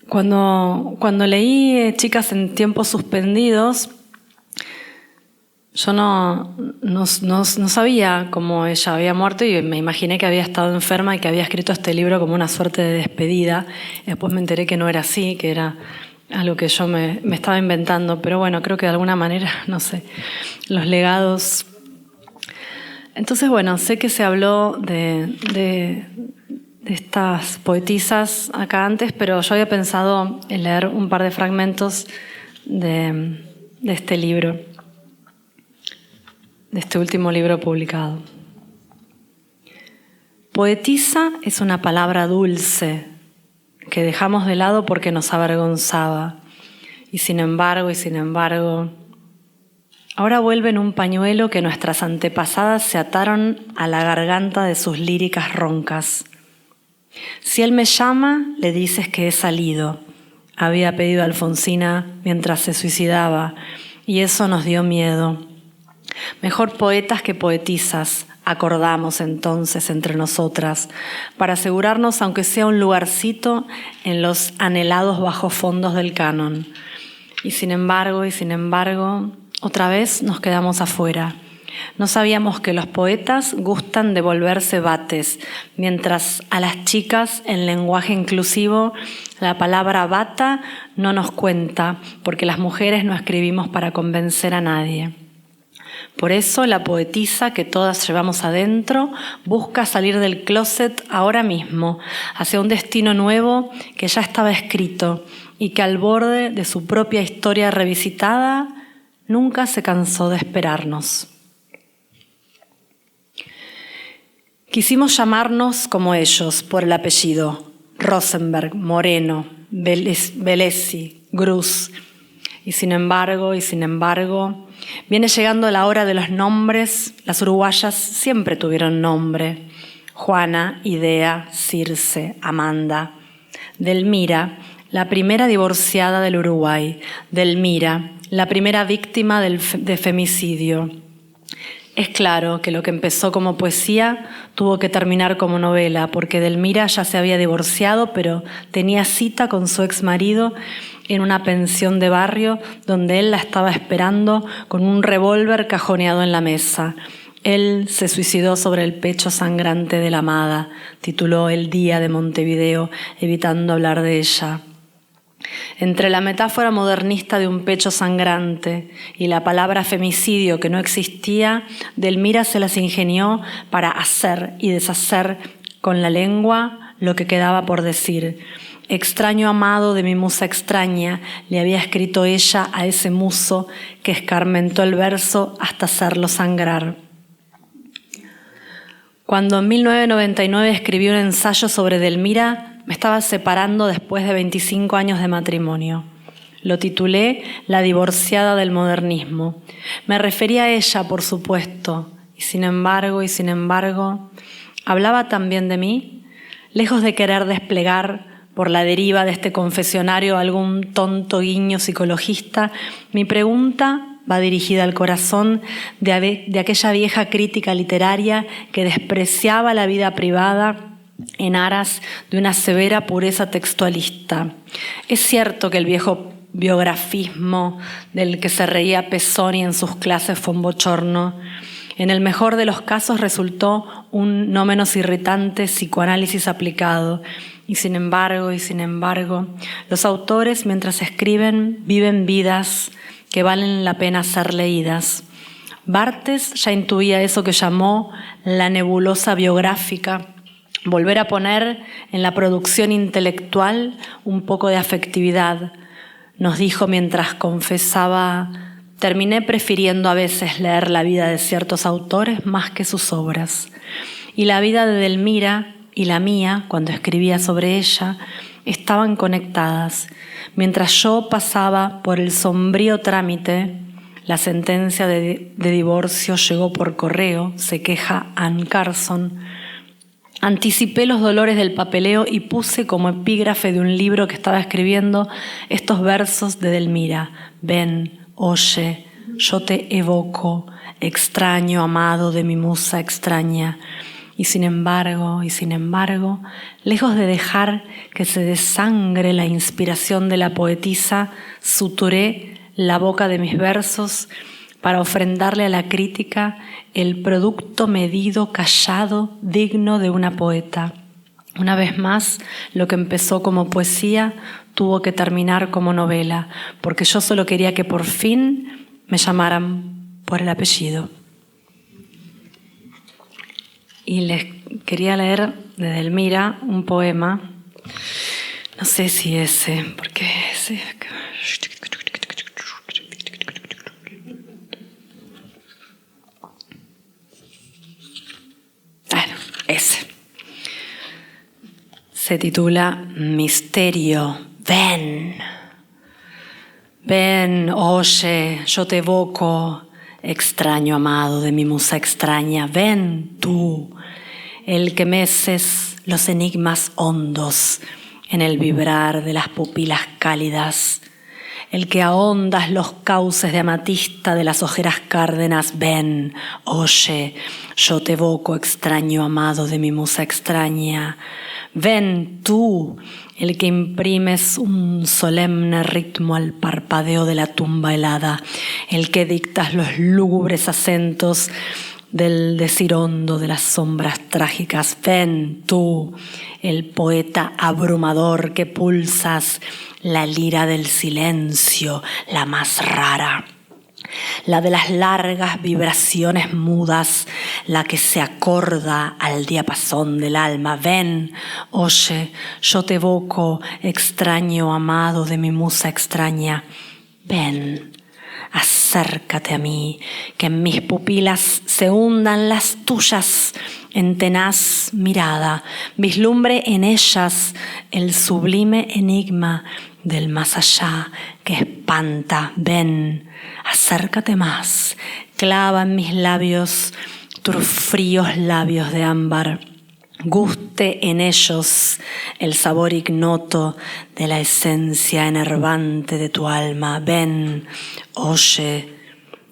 cuando leí Chicas en tiempos suspendidos, yo no sabía cómo ella había muerto y me imaginé que había estado enferma y que había escrito este libro como una suerte de despedida. Y después me enteré que no era así, que era algo que yo me estaba inventando. Pero bueno, creo que de alguna manera, no sé, los legados. Entonces, bueno, sé que se habló de estas poetisas acá antes, pero yo había pensado en leer un par de fragmentos de este libro, de este último libro publicado. Poetisa es una palabra dulce que dejamos de lado porque nos avergonzaba. Y sin embargo, ahora vuelve en un pañuelo que nuestras antepasadas se ataron a la garganta de sus líricas roncas. Si él me llama, le dices que he salido, había pedido Alfonsina mientras se suicidaba, y eso nos dio miedo. Mejor poetas que poetisas, acordamos entonces entre nosotras, para asegurarnos, aunque sea un lugarcito, en los anhelados bajos fondos del canon. Y sin embargo, otra vez nos quedamos afuera. No sabíamos que los poetas gustan de volverse bates, mientras a las chicas, en lenguaje inclusivo, la palabra bata no nos cuenta, porque las mujeres no escribimos para convencer a nadie. Por eso la poetisa que todas llevamos adentro busca salir del closet ahora mismo, hacia un destino nuevo que ya estaba escrito y que al borde de su propia historia revisitada nunca se cansó de esperarnos. Quisimos llamarnos como ellos por el apellido: Rosenberg, Moreno, Bellesi, Gruz. Y sin embargo, viene llegando la hora de los nombres. Las uruguayas siempre tuvieron nombre: Juana, Idea, Circe, Amanda. Delmira, la primera divorciada del Uruguay. Delmira, la primera víctima de femicidio. Es claro que lo que empezó como poesía tuvo que terminar como novela, porque Delmira ya se había divorciado, pero tenía cita con su exmarido en una pensión de barrio donde él la estaba esperando con un revólver cajoneado en la mesa. Él se suicidó sobre el pecho sangrante de la amada, tituló El Día de Montevideo, evitando hablar de ella. Entre la metáfora modernista de un pecho sangrante y la palabra femicidio que no existía, Delmira se las ingenió para hacer y deshacer con la lengua lo que quedaba por decir. Extraño amado de mi musa extraña, le había escrito ella a ese muso que escarmentó el verso hasta hacerlo sangrar. Cuando en 1999 escribí un ensayo sobre Delmira, me estaba separando después de 25 años de matrimonio. Lo titulé La divorciada del modernismo. Me refería a ella, por supuesto, y sin embargo, ¿hablaba también de mí? Lejos de querer desplegar por la deriva de este confesionario algún tonto guiño psicologista, mi pregunta va dirigida al corazón de aquella vieja crítica literaria que despreciaba la vida privada en aras de una severa pureza textualista. Es cierto que el viejo biografismo del que se reía Pesoni en sus clases fue un bochorno. En el mejor de los casos resultó un no menos irritante psicoanálisis aplicado. Y sin embargo, los autores, mientras escriben, viven vidas que valen la pena ser leídas. Barthes ya intuía eso que llamó la nebulosa biográfica, volver a poner en la producción intelectual un poco de afectividad. Nos dijo mientras confesaba: terminé prefiriendo a veces leer la vida de ciertos autores más que sus obras. Y la vida de Delmira y la mía, cuando escribía sobre ella, estaban conectadas. Mientras yo pasaba por el sombrío trámite, la sentencia de divorcio llegó por correo, se queja Ann Carson. Anticipé los dolores del papeleo y puse como epígrafe de un libro que estaba escribiendo estos versos de Delmira: ven, oye, yo te evoco, extraño amado de mi musa extraña. Y sin embargo, lejos de dejar que se desangre la inspiración de la poetisa, suturé la boca de mis versos para ofrendarle a la crítica el producto medido, callado, digno de una poeta. Una vez más, lo que empezó como poesía tuvo que terminar como novela, porque yo solo quería que por fin me llamaran por el apellido. Y les quería leer de Delmira un poema, no sé si ese, porque ese... Bueno, ese. Se titula Misterio. Ven. Ven, oye, yo te evoco, extraño amado de mi musa extraña. Ven tú, el que meces los enigmas hondos en el vibrar de las pupilas cálidas, el que ahondas los cauces de amatista de las ojeras cárdenas. Ven, oye, yo te evoco, extraño amado de mi musa extraña. Ven tú, el que imprimes un solemne ritmo al parpadeo de la tumba helada, el que dictas los lúgubres acentos del decir hondo de las sombras trágicas. Ven tú, el poeta abrumador que pulsas la lira del silencio, la más rara, la de las largas vibraciones mudas, la que se acorda al diapasón del alma. Ven, oye, yo te evoco, extraño amado de mi musa extraña. Ven, acércate a mí, que en mis pupilas se hundan las tuyas en tenaz mirada, vislumbre en ellas el sublime enigma del más allá que espanta. Ven, acércate más, clava en mis labios tus fríos labios de ámbar, guste en ellos el sabor ignoto de la esencia enervante de tu alma. Ven, oye,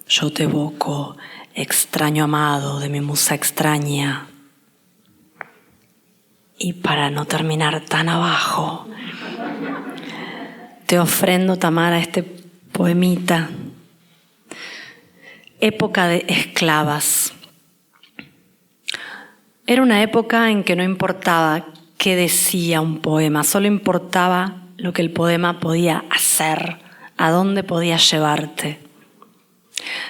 yo te evoco, extraño amado de mi musa extraña. Y para no terminar tan abajo, te ofrendo, Tamara, este poemita. Época de esclavas. Era una época en que no importaba qué decía un poema, solo importaba lo que el poema podía hacer, a dónde podía llevarte.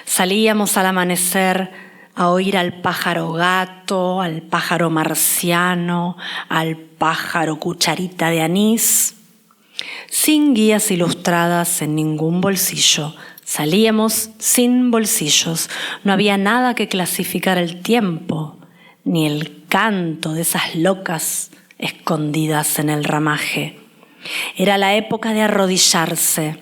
Salíamos al amanecer a oír al pájaro gato, al pájaro marciano, al pájaro cucharita de anís, sin guías ilustradas en ningún bolsillo. Salíamos sin bolsillos, no había nada que clasificar el tiempo, ni el canto de esas locas escondidas en el ramaje. Era la época de arrodillarse.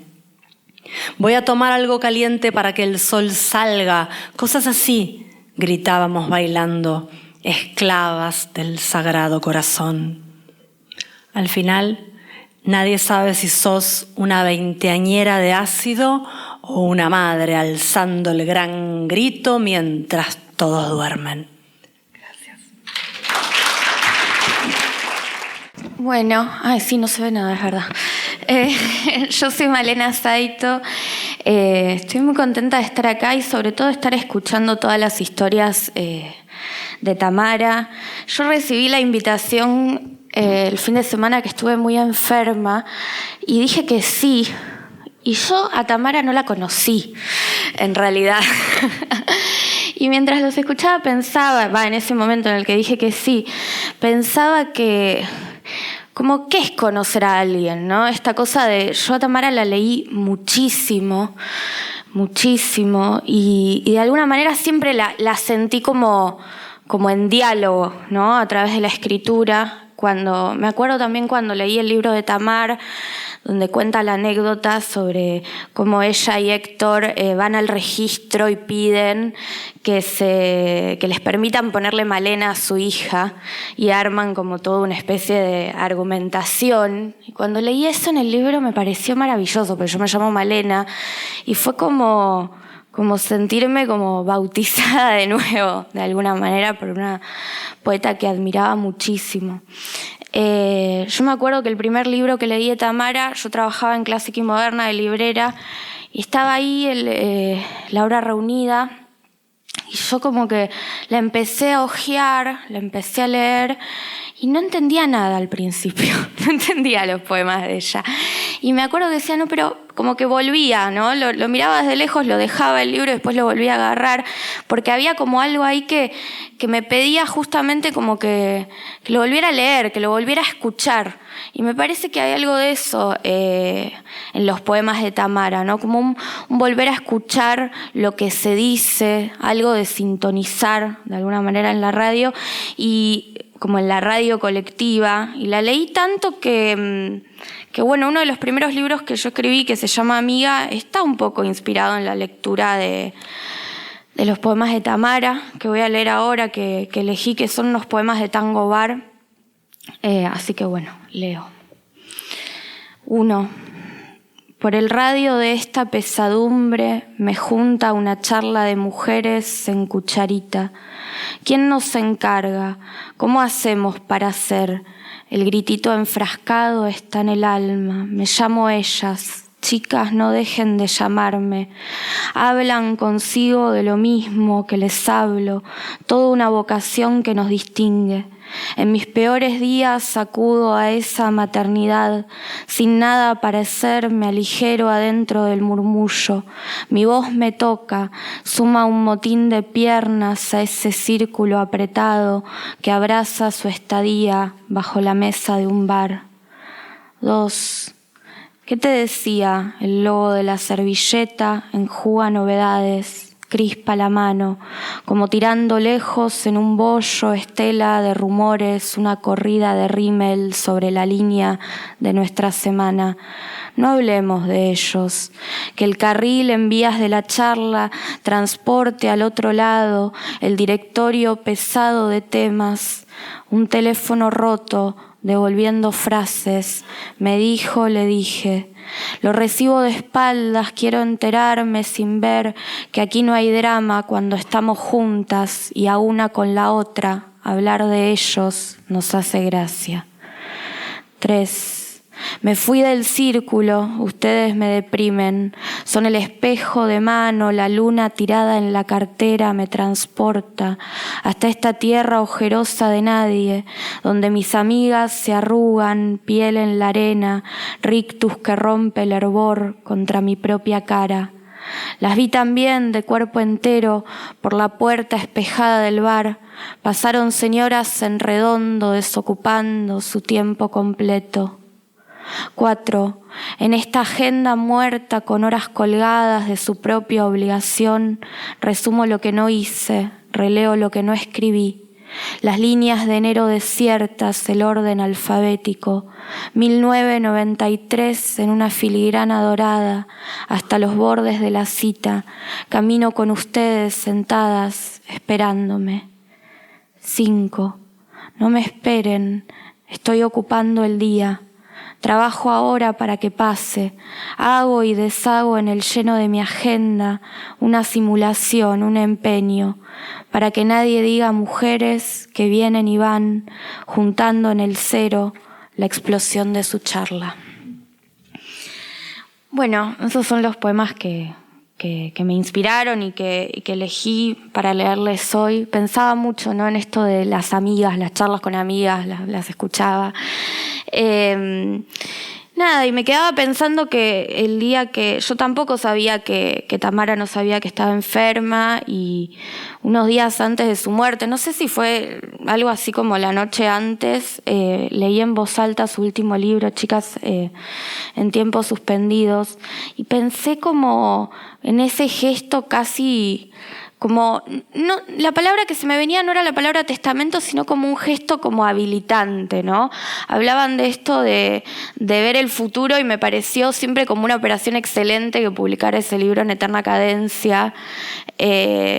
Voy a tomar algo caliente para que el sol salga, cosas así, gritábamos bailando, esclavas del sagrado corazón. Al final, nadie sabe si sos una veinteañera de ácido o una madre alzando el gran grito mientras todos duermen. Gracias. Bueno, sí, no se ve nada, es verdad. Yo soy Malena Saito. Estoy muy contenta de estar acá y sobre todo de estar escuchando todas las historias de Tamara. Yo recibí la invitación el fin de semana que estuve muy enferma y dije que sí. Y yo a Tamara no la conocí, en realidad. Y mientras los escuchaba pensaba, en ese momento en el que dije que sí, pensaba que como qué es conocer a alguien, ¿no? Esta cosa de, yo a Tamara la leí muchísimo, y de alguna manera siempre la sentí como en diálogo, ¿no? A través de la escritura. Me acuerdo también cuando leí el libro de Tamar, donde cuenta la anécdota sobre cómo ella y Héctor van al registro y piden que les permitan ponerle Malena a su hija y arman como toda una especie de argumentación. Y cuando leí eso en el libro me pareció maravilloso, porque yo me llamo Malena y fue como sentirme como bautizada de nuevo, de alguna manera, por una poeta que admiraba muchísimo. Yo me acuerdo que el primer libro que leí de Tamara, yo trabajaba en Clásica y Moderna de librera, y estaba ahí la obra reunida, y yo como que la empecé a hojear, la empecé a leer, y no entendía nada al principio, no entendía los poemas de ella. Y me acuerdo que decía, no, pero como que volvía, ¿no? Lo miraba desde lejos, lo dejaba el libro y después lo volvía a agarrar, porque había como algo ahí que me pedía justamente como que lo volviera a leer, que lo volviera a escuchar. Y me parece que hay algo de eso en los poemas de Tamara, ¿no? Como un volver a escuchar lo que se dice, algo de sintonizar de alguna manera en la radio y como en la radio colectiva, y la leí tanto que bueno, uno de los primeros libros que yo escribí, que se llama Amiga, está un poco inspirado en la lectura de los poemas de Tamara, que voy a leer ahora, que elegí, que son unos poemas de Tango Bar. Así que bueno, leo. 1. Por el radio de esta pesadumbre me junta una charla de mujeres en cucharita. ¿Quién nos encarga? ¿Cómo hacemos para hacer? El gritito enfrascado está en el alma. Me llamo ellas. Chicas, no dejen de llamarme. Hablan consigo de lo mismo que les hablo, toda una vocación que nos distingue. En mis peores días acudo a esa maternidad, sin nada parecer me aligero adentro del murmullo. Mi voz me toca, suma un motín de piernas a ese círculo apretado que abraza su estadía bajo la mesa de un bar. 2. ¿Qué te decía? El logo de la servilleta enjuga novedades, crispa la mano, como tirando lejos en un bollo estela de rumores, una corrida de rímel sobre la línea de nuestra semana. No hablemos de ellos, que el carril en vías de la charla transporte al otro lado el directorio pesado de temas, un teléfono roto, devolviendo frases, me dijo, le dije, lo recibo de espaldas, quiero enterarme sin ver que aquí no hay drama cuando estamos juntas y a una con la otra, hablar de ellos nos hace gracia. 3. Me fui del círculo, ustedes me deprimen, son el espejo de mano, la luna tirada en la cartera me transporta hasta esta tierra ojerosa de nadie, donde mis amigas se arrugan, piel en la arena, rictus que rompe el hervor contra mi propia cara. Las vi también de cuerpo entero por la puerta espejada del bar. Pasaron señoras en redondo desocupando su tiempo completo. 4. En esta agenda muerta con horas colgadas de su propia obligación, resumo lo que no hice, releo lo que no escribí. Las líneas de enero desiertas, el orden alfabético. 1993 en una filigrana dorada, hasta los bordes de la cita. Camino con ustedes sentadas, esperándome. 5. No me esperen, estoy ocupando el día. Trabajo ahora para que pase, hago y deshago en el lleno de mi agenda una simulación, un empeño, para que nadie diga mujeres que vienen y van, juntando en el cero la explosión de su charla. Bueno, esos son los poemas que me inspiraron y que elegí para leerles hoy. Pensaba mucho, ¿no?, en esto de las amigas, las charlas con amigas, las escuchaba. Nada, y me quedaba pensando que el día que yo tampoco sabía que Tamara no sabía que estaba enferma, y unos días antes de su muerte, no sé si fue algo así como la noche antes, leí en voz alta su último libro, Chicas en tiempos suspendidos, y pensé como en ese gesto casi como, no, la palabra que se me venía no era la palabra testamento, sino como un gesto como habilitante, ¿no? Hablaban de esto de ver el futuro, y me pareció siempre como una operación excelente que publicar ese libro en eterna cadencia,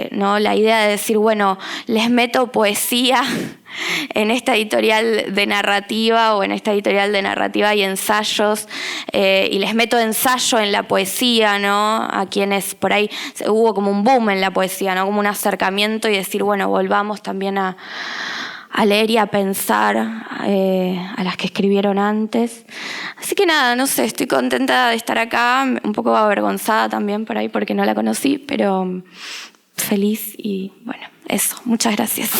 ¿no? La idea de decir, bueno, les meto poesía en esta editorial de narrativa, o en esta editorial de narrativa y ensayos, y les meto ensayo en la poesía, ¿no? A quienes por ahí hubo como un boom en la poesía, ¿no? Como un acercamiento, y decir, bueno, volvamos también a leer y a pensar a las que escribieron antes. Así que nada, no sé, estoy contenta de estar acá, un poco avergonzada también por ahí porque no la conocí, pero feliz, y bueno, eso, muchas gracias.